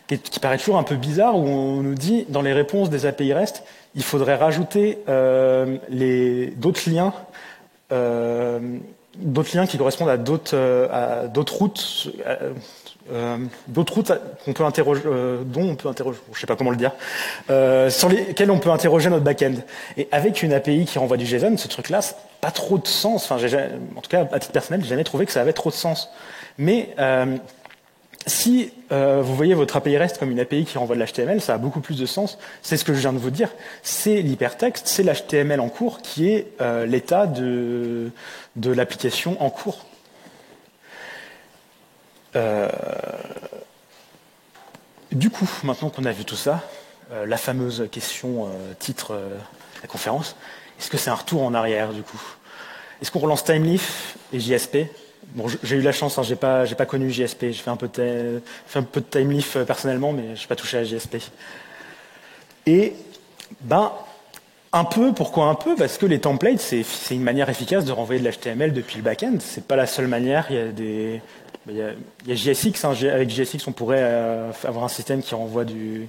qui paraît toujours un peu bizarre, où on nous dit, dans les réponses des API REST, il faudrait rajouter d'autres liens qui correspondent à d'autres routes, qu'on peut interroger, dont on peut interroger, je sais pas comment le dire, sur lesquelles on peut interroger notre back-end. Et avec une API qui renvoie du JSON, ce truc-là, ça n'a pas trop de sens. Enfin, en tout cas, à titre personnel, j'ai jamais trouvé que ça avait trop de sens. Mais si vous voyez votre API REST comme une API qui renvoie de l'HTML, ça a beaucoup plus de sens. C'est ce que je viens de vous dire. C'est l'hypertexte, c'est l'HTML en cours qui est l'état de l'application en cours. Du coup, maintenant qu'on a vu tout ça, la fameuse question titre de la conférence, est-ce que c'est un retour en arrière du coup? Est-ce qu'on relance Timeleaf et JSP? Bon, j'ai eu la chance, hein, j'ai pas connu JSP, j'ai fait un peu de Timeleaf personnellement, mais je n'ai pas touché à JSP. Et un peu, pourquoi un peu? Parce que les templates, c'est une manière efficace de renvoyer de l'HTML depuis le back-end. C'est pas la seule manière. Il y a JSX. Hein, avec JSX, on pourrait avoir un système qui renvoie de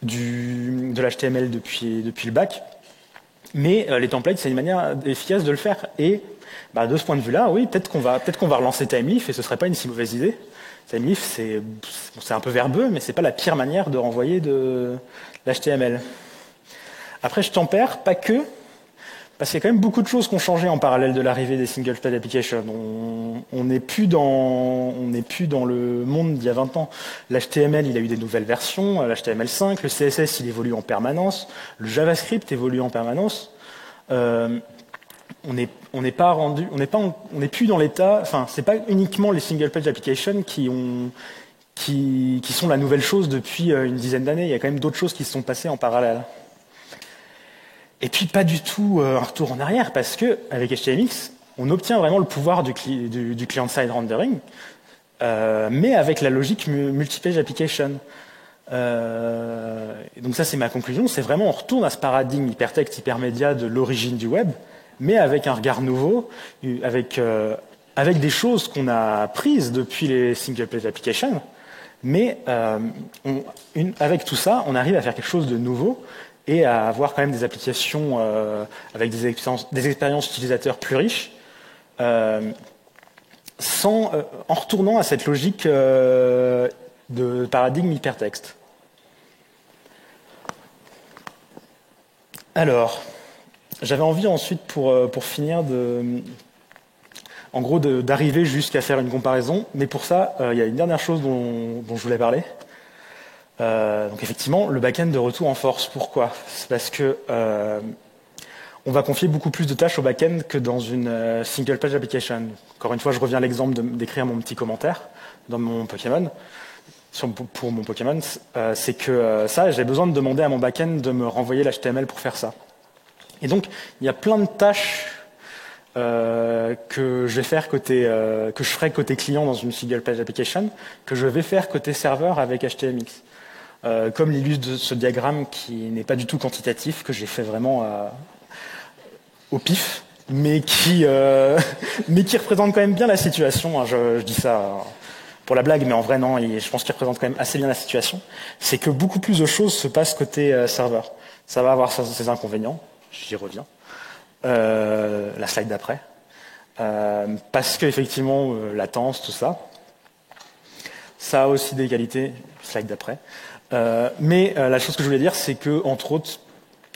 l'HTML depuis le back. Mais les templates, c'est une manière efficace de le faire. Et de ce point de vue-là, oui, peut-être qu'on va relancer Timeleaf et ce serait pas une si mauvaise idée. Timeleaf, c'est un peu verbeux, mais c'est pas la pire manière de renvoyer de l'HTML. Après, je tempère, pas que, parce qu'il y a quand même beaucoup de choses qui ont changé en parallèle de l'arrivée des single-page applications. On n'est plus dans le monde d'il y a 20 ans. L'HTML, il a eu des nouvelles versions, l'HTML5, le CSS, il évolue en permanence, le JavaScript évolue en permanence. On n'est plus dans l'état. Enfin, c'est pas uniquement les single-page applications qui sont la nouvelle chose depuis une dizaine d'années. Il y a quand même d'autres choses qui se sont passées en parallèle. Et puis pas du tout un retour en arrière, parce que avec HTMX, on obtient vraiment le pouvoir du client-side rendering, mais avec la logique multi-page application. Et donc ça, c'est ma conclusion. C'est vraiment, on retourne à ce paradigme hypertexte, hypermédia de l'origine du web, mais avec un regard nouveau, avec des choses qu'on a prises depuis les single-page applications. Mais avec tout ça, on arrive à faire quelque chose de nouveau et à avoir quand même des applications avec des expériences utilisateurs plus riches, en retournant à cette logique de paradigme hypertexte. Alors, j'avais envie ensuite, pour finir, en gros, d'arriver jusqu'à faire une comparaison. Mais pour ça, il y a une dernière chose dont je voulais parler. Donc effectivement, le back-end de retour en force. Pourquoi? C'est parce que on va confier beaucoup plus de tâches au back-end que dans une single page application. Encore une fois, je reviens à l'exemple d'écrire mon petit commentaire dans mon Pokémon. Pour mon Pokémon, c'est que ça, j'ai besoin de demander à mon back-end de me renvoyer l'HTML pour faire ça. Et donc, il y a plein de tâches que je vais faire que je ferai côté client dans une single page application, que je vais faire côté serveur avec HTMX. Comme l'illustre de ce diagramme qui n'est pas du tout quantitatif, que j'ai fait vraiment au pif, mais qui représente quand même bien la situation. Je dis ça pour la blague, mais en vrai non, je pense qu'il représente quand même assez bien la situation. C'est que beaucoup plus de choses se passent côté serveur. Ça va avoir ses inconvénients, j'y reviens. La slide d'après. Parce qu'effectivement, latence, tout ça. Ça a aussi des qualités, slide d'après. Mais la chose que je voulais dire, c'est que, entre autres,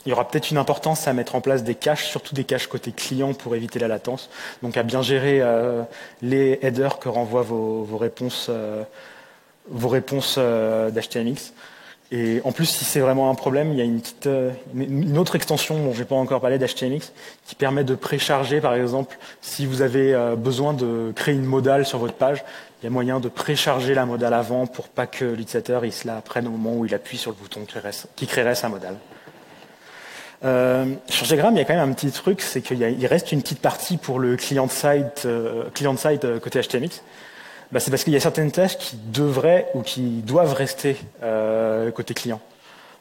il y aura peut-être une importance à mettre en place des caches, surtout des caches côté client pour éviter la latence. Donc à bien gérer les headers que renvoient vos réponses d'HTMX. Et en plus, si c'est vraiment un problème, il y a une autre extension dont je n'ai pas encore parlé d'HTMX qui permet de précharger, par exemple, si vous avez besoin de créer une modale sur votre page, il y a moyen de précharger la modale avant pour pas que l'utilisateur il se la prenne au moment où il appuie sur le bouton qui créerait sa modale. Sur Ggram, il y a quand même un petit truc, c'est qu'il reste une petite partie pour le client-side côté HTMX. C'est parce qu'il y a certaines tâches qui devraient ou qui doivent rester côté client.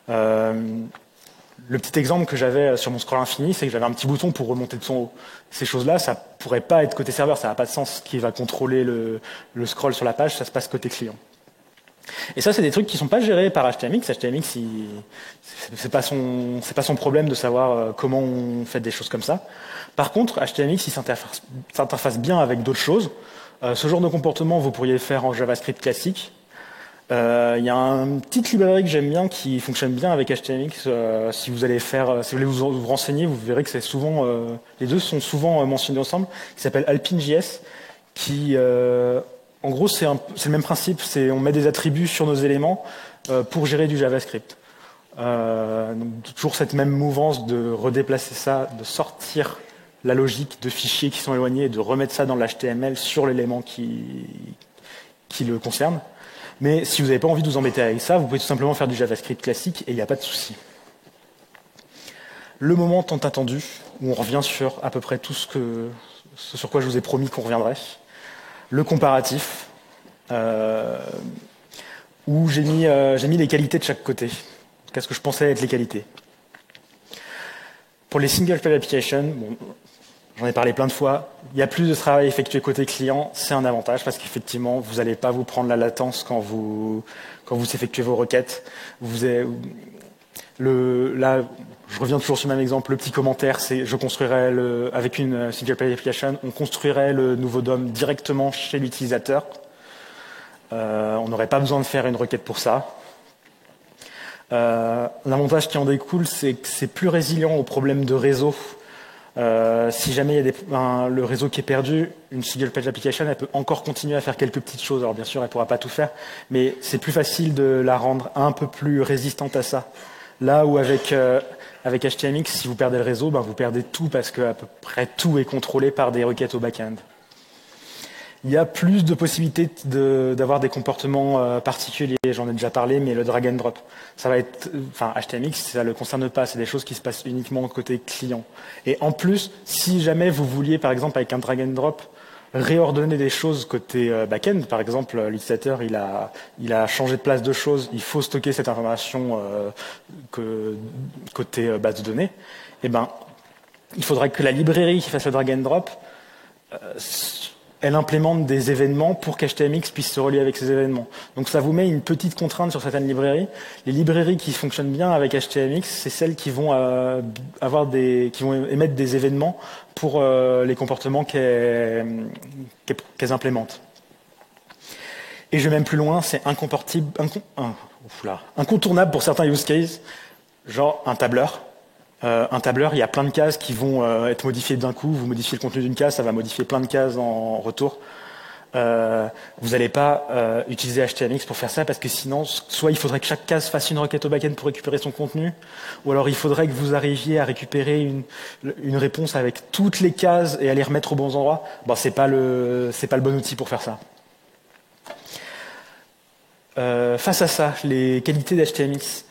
Le petit exemple que j'avais sur mon scroll infini, c'est que j'avais un petit bouton pour remonter de son haut. Ces choses-là, ça pourrait pas être côté serveur, ça n'a pas de sens. Qui va contrôler le scroll sur la page, ça se passe côté client. Et ça, c'est des trucs qui sont pas gérés par HTMX. HTMX, c'est pas son problème de savoir comment on fait des choses comme ça. Par contre, HTMX, il s'interface bien avec d'autres choses. Ce genre de comportement, vous pourriez le faire en JavaScript classique. Il y a une petite librairie que j'aime bien qui fonctionne bien avec HTMX. Si vous voulez vous renseigner, vous verrez que c'est souvent, les deux sont souvent mentionnés ensemble. Il s'appelle Alpine.js, qui en gros, c'est le même principe, on met des attributs sur nos éléments pour gérer du JavaScript. Donc, toujours cette même mouvance de redéplacer ça, de sortir la logique de fichiers qui sont éloignés et de remettre ça dans l'HTML sur l'élément qui le concerne. Mais si vous n'avez pas envie de vous embêter avec ça, vous pouvez tout simplement faire du JavaScript classique et il n'y a pas de souci. Le moment tant attendu, où on revient sur à peu près tout ce sur quoi je vous ai promis qu'on reviendrait. Le comparatif, où j'ai mis les qualités de chaque côté. Qu'est-ce que je pensais être les qualités? Pour les single page applications, bon, j'en ai parlé plein de fois, il y a plus de travail effectué côté client, c'est un avantage parce qu'effectivement, vous n'allez pas vous prendre la latence quand vous effectuez vos requêtes. Là, je reviens toujours sur le même exemple, le petit commentaire, je construirais avec une single page application, on construirait le nouveau DOM directement chez l'utilisateur. On n'aurait pas besoin de faire une requête pour ça. L'avantage qui en découle, c'est que c'est plus résilient aux problèmes de réseau. Si jamais il y a le réseau qui est perdu, une single page application, elle peut encore continuer à faire quelques petites choses. Alors bien sûr, elle ne pourra pas tout faire, mais c'est plus facile de la rendre un peu plus résistante à ça. Là où avec HTMX, si vous perdez le réseau, vous perdez tout parce que à peu près tout est contrôlé par des requêtes au back-end. Il y a plus de possibilités d'avoir des comportements particuliers, j'en ai déjà parlé, mais le drag and drop, ça va être, enfin HTMX, ça le concerne pas, c'est des choses qui se passent uniquement côté client. Et en plus, si jamais vous vouliez, par exemple, avec un drag and drop, réordonner des choses côté back-end, par exemple, l'utilisateur il a changé de place de choses, il faut stocker cette information côté base de données, et ben il faudrait que la librairie qui fasse le drag and drop elle implémente des événements pour qu'HTMX puisse se relier avec ces événements. Donc ça vous met une petite contrainte sur certaines librairies. Les librairies qui fonctionnent bien avec HTMX, c'est celles qui vont qui vont émettre des événements pour les comportements qu'elles implémentent. Et je vais même plus loin, c'est incontournable pour certains use cases, genre un tableur. Un tableur, il y a plein de cases qui vont être modifiées d'un coup. Vous modifiez le contenu d'une case, ça va modifier plein de cases en retour. Vous n'allez pas utiliser HTMX pour faire ça parce que sinon, soit il faudrait que chaque case fasse une requête au backend pour récupérer son contenu, ou alors il faudrait que vous arriviez à récupérer une réponse avec toutes les cases et à les remettre aux bons endroits. Bon, c'est pas le bon outil pour faire ça. Face à ça, les qualités d'HTMX.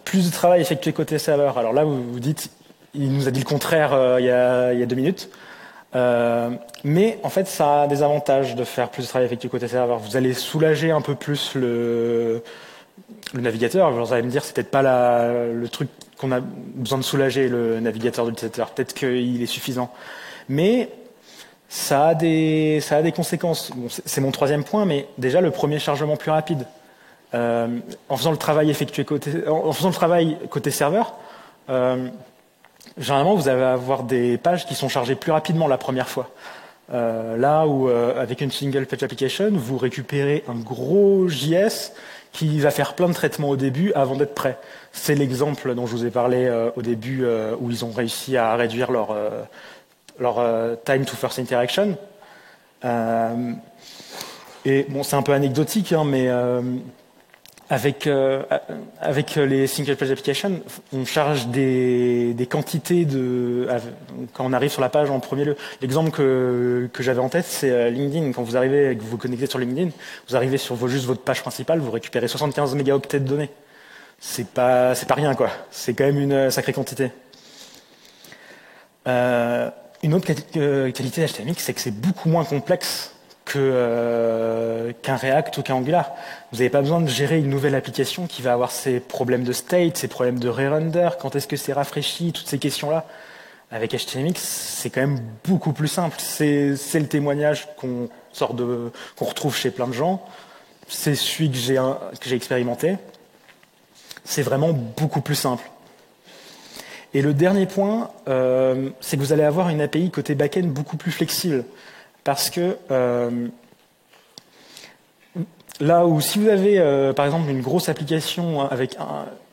Plus de travail effectué côté serveur. Alors là, vous vous dites, il nous a dit le contraire il y a 2 minutes. Mais en fait, ça a des avantages de faire plus de travail effectué côté serveur. Vous allez soulager un peu plus le navigateur. Vous allez me dire, c'est peut-être pas le truc qu'on a besoin de soulager, le navigateur de l'utilisateur. Peut-être qu'il est suffisant. Mais ça a des conséquences. Bon, c'est mon 3e point, mais déjà le premier chargement plus rapide. En faisant le travail côté serveur, généralement vous allez avoir des pages qui sont chargées plus rapidement la première fois. Là où avec une single page application, vous récupérez un gros JS qui va faire plein de traitements au début avant d'être prêt. C'est l'exemple dont je vous ai parlé au début où ils ont réussi à réduire leur time to first interaction. Et bon, c'est un peu anecdotique, hein, mais avec les single page applications, on charge des quantités quand on arrive sur la page en premier lieu. L'exemple que j'avais en tête, c'est LinkedIn. Quand vous arrivez, que vous vous connectez sur LinkedIn, vous arrivez sur juste votre page principale, vous récupérez 75 mégaoctets de données. C'est pas rien, quoi. C'est quand même une sacrée quantité. Une autre qualité d'HTMX, c'est que c'est beaucoup moins complexe qu'un React ou qu'un Angular. Vous n'avez pas besoin de gérer une nouvelle application qui va avoir ses problèmes de state, ses problèmes de re-render, quand est-ce que c'est rafraîchi, toutes ces questions-là. Avec HTMX, c'est quand même beaucoup plus simple. C'est le témoignage qu'on retrouve chez plein de gens. C'est celui que j'ai expérimenté. C'est vraiment beaucoup plus simple. Et le dernier point, c'est que vous allez avoir une API côté back-end beaucoup plus flexible. Parce que là où si vous avez par exemple une grosse application avec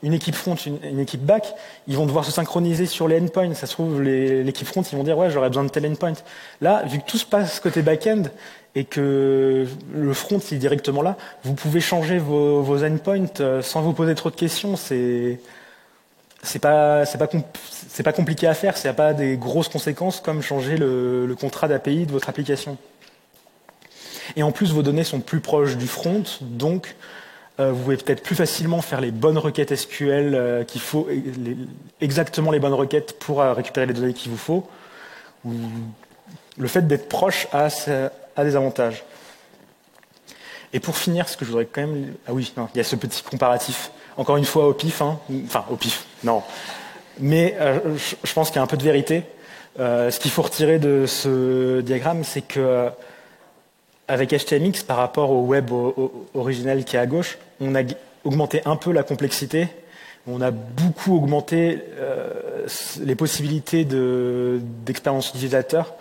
une équipe front, une équipe back, ils vont devoir se synchroniser sur les endpoints. Ça se trouve, l'équipe front, ils vont dire ouais, j'aurais besoin de tel endpoint. Là, vu que tout se passe côté back-end et que le front est directement là, vous pouvez changer vos endpoints sans vous poser trop de questions. C'est pas compliqué à faire, ça n'a pas des grosses conséquences comme changer le contrat d'API de votre application. Et en plus, vos données sont plus proches du front, donc vous pouvez peut-être plus facilement faire les bonnes requêtes SQL qu'il faut, exactement les bonnes requêtes pour récupérer les données qu'il vous faut. Le fait d'être proche a des avantages. Et pour finir, ce que je voudrais quand même... Ah oui, non, il y a ce petit comparatif. Encore une fois au pif, hein. Enfin au pif, non. Mais je pense qu'il y a un peu de vérité. Ce qu'il faut retirer de ce diagramme, c'est que avec HTMX, par rapport au web originel qui est à gauche, on a augmenté un peu la complexité. On a beaucoup augmenté les possibilités d'expérience utilisateur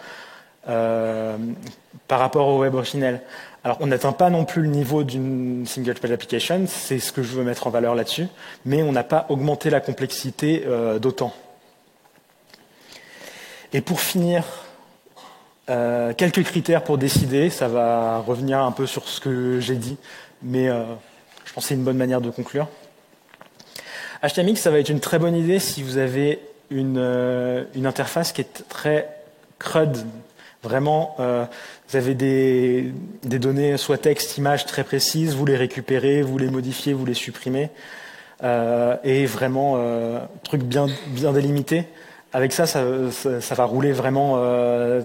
par rapport au web originel. Alors, on n'atteint pas non plus le niveau d'une single page application, c'est ce que je veux mettre en valeur là-dessus, mais on n'a pas augmenté la complexité d'autant. Et pour finir, quelques critères pour décider, ça va revenir un peu sur ce que j'ai dit, mais je pense que c'est une bonne manière de conclure. HTMX, ça va être une très bonne idée si vous avez une interface qui est très CRUD. Vraiment, vous avez des données, soit texte, image très précises, vous les récupérez, vous les modifiez, vous les supprimez, et vraiment, truc bien délimité. Avec ça va rouler vraiment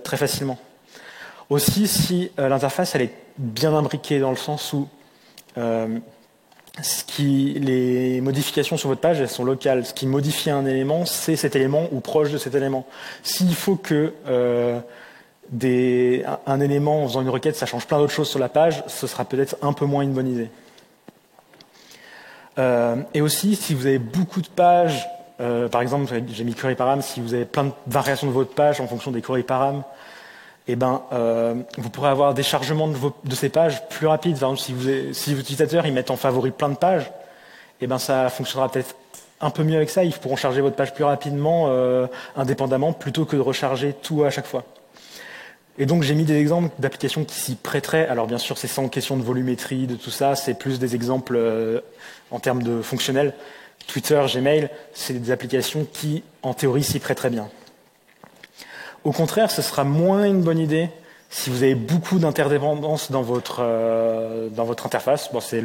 très facilement. Aussi, si l'interface elle est bien imbriquée dans le sens où les modifications sur votre page elles sont locales. Ce qui modifie un élément, c'est cet élément ou proche de cet élément. S'il faut que un élément en faisant une requête, ça change plein d'autres choses sur la page, ce sera peut-être un peu moins une bonne idée. Et aussi, si vous avez beaucoup de pages, par exemple, j'ai mis query param, si vous avez plein de variations de votre page en fonction des query param, eh ben, vous pourrez avoir des chargements de ces pages plus rapides. Par exemple, si vos utilisateurs ils mettent en favori plein de pages, eh ben, ça fonctionnera peut-être un peu mieux avec ça. Ils pourront charger votre page plus rapidement, indépendamment, plutôt que de recharger tout à chaque fois. Et donc, j'ai mis des exemples d'applications qui s'y prêteraient. Alors, bien sûr, c'est sans question de volumétrie, de tout ça. C'est plus des exemples en termes de fonctionnels. Twitter, Gmail, c'est des applications qui, en théorie, s'y prêteraient bien. Au contraire, ce sera moins une bonne idée si vous avez beaucoup d'interdépendance dans votre interface. Bon, c'est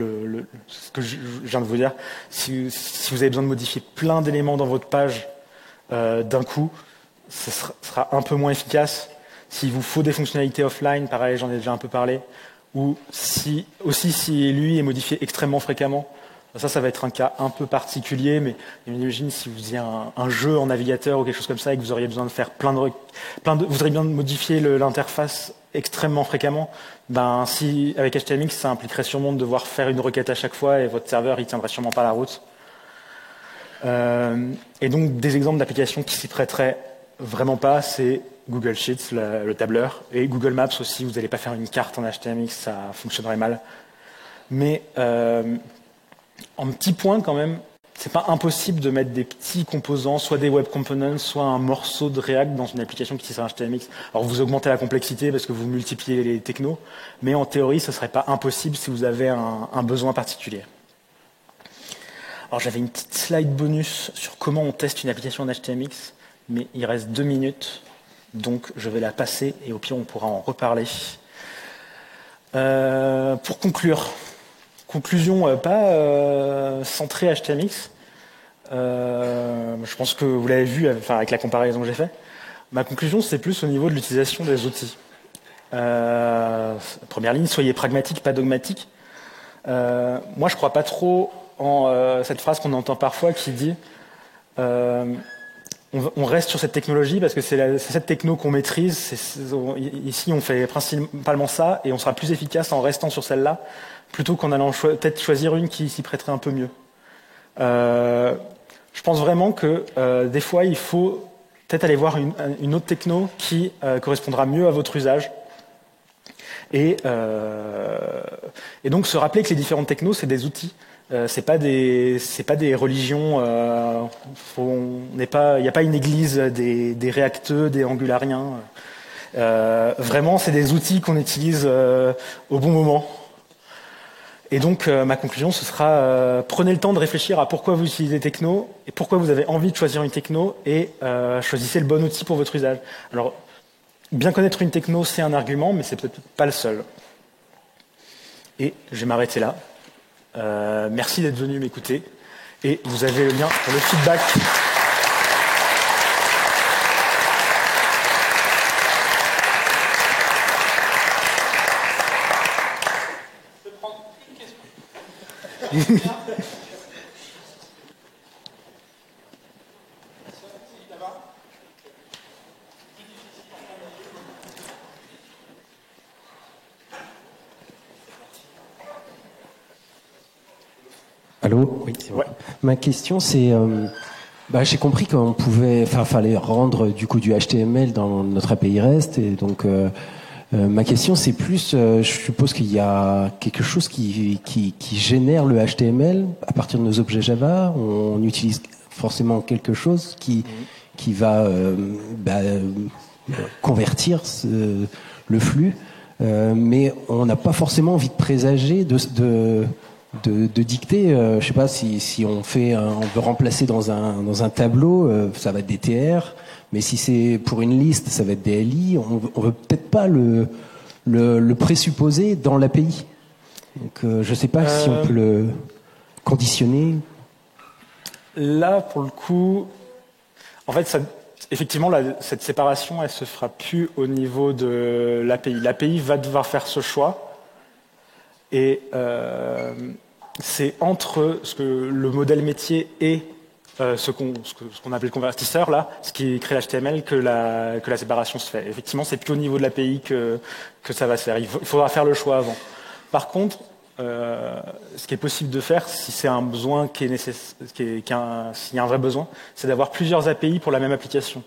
ce que je viens de vous dire. Si vous avez besoin de modifier plein d'éléments dans votre page d'un coup, ce sera un peu moins efficace. S'il vous faut des fonctionnalités offline, pareil, j'en ai déjà un peu parlé, ou si lui est modifié extrêmement fréquemment, ça va être un cas un peu particulier, mais imagine si vous faisiez un jeu en navigateur ou quelque chose comme ça et que vous auriez besoin de faire vous auriez besoin de modifier l'interface extrêmement fréquemment, ben si avec HTMX ça impliquerait sûrement de devoir faire une requête à chaque fois et votre serveur il tiendrait sûrement pas la route. Et donc des exemples d'applications qui s'y prêteraient vraiment pas, c'est Google Sheets, le tableur, et Google Maps aussi. Vous n'allez pas faire une carte en HTMX, ça fonctionnerait mal. Mais en petit point quand même, c'est pas impossible de mettre des petits composants, soit des web components, soit un morceau de React dans une application qui sert HTMX. Alors vous augmentez la complexité parce que vous multipliez les technos, mais en théorie, ce serait pas impossible si vous avez un besoin particulier. Alors j'avais une petite slide bonus sur comment on teste une application en HTMX, mais il reste 2 minutes, donc je vais la passer et au pire on pourra en reparler. Pour conclure, conclusion pas centrée HTMX. Je pense que vous l'avez vu avec la comparaison que j'ai faite. Ma conclusion, c'est plus au niveau de l'utilisation des outils. Première ligne, soyez pragmatique, pas dogmatique. Moi, je ne crois pas trop en cette phrase qu'on entend parfois qui dit on reste sur cette technologie parce que c'est cette techno qu'on maîtrise. Ici, on fait principalement ça et on sera plus efficace en restant sur celle-là plutôt qu'en allant peut-être choisir une qui s'y prêterait un peu mieux. Je pense vraiment que des fois, il faut peut-être aller voir une autre techno qui correspondra mieux à votre usage. Et donc se rappeler que les différentes technos, c'est des outils. C'est pas des religions. Il n'y a pas une église des réacteux, des angulariens. Vraiment, c'est des outils qu'on utilise au bon moment. Et donc, ma conclusion, ce sera prenez le temps de réfléchir à pourquoi vous utilisez techno et pourquoi vous avez envie de choisir une techno et choisissez le bon outil pour votre usage. Alors, bien connaître une techno, c'est un argument, mais c'est peut-être pas le seul. Et je vais m'arrêter là. Merci d'être venu m'écouter. Et vous avez le lien pour le feedback. Je peux prendre une question. Allô ? Oui, c'est vrai. Ma question, c'est... j'ai compris qu'on fallait rendre du HTML dans notre API REST. Et donc, ma question, c'est plus... je suppose qu'il y a quelque chose qui génère le HTML à partir de nos objets Java. On utilise forcément quelque chose qui va convertir le flux. Mais on n'a pas forcément envie de présager de dictée. Je sais pas si on veut remplacer dans un tableau, ça va être des TR, mais si c'est pour une liste, ça va être des LI. On veut peut-être pas le présupposer dans l'API. Donc je sais pas si on peut le conditionner. Là, pour le coup, en fait, effectivement, cette séparation, elle se fera plus au niveau de l'API. L'API va devoir faire ce choix. Et c'est entre le modèle métier et ce qu'on appelle le convertisseur, là, ce qui crée l'HTML, que la séparation se fait. Effectivement, c'est plus au niveau de l'API que ça va se faire. Il faudra faire le choix avant. Par contre, ce qui est possible de faire, si c'est un besoin s'il y a un vrai besoin, c'est d'avoir plusieurs API pour la même application.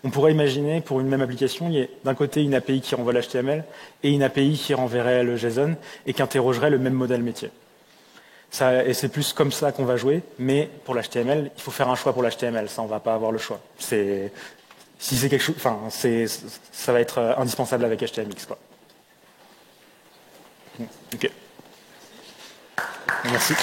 On pourrait imaginer, pour une même application, il y a d'un côté une API qui renvoie l'HTML et une API qui renverrait le JSON et qui interrogerait le même modèle métier. Et c'est plus comme ça qu'on va jouer, mais pour l'HTML, il faut faire un choix pour l'HTML. Ça, on va pas avoir le choix. Si c'est quelque chose, enfin, ça va être indispensable avec HTMX, quoi. Ok. Merci.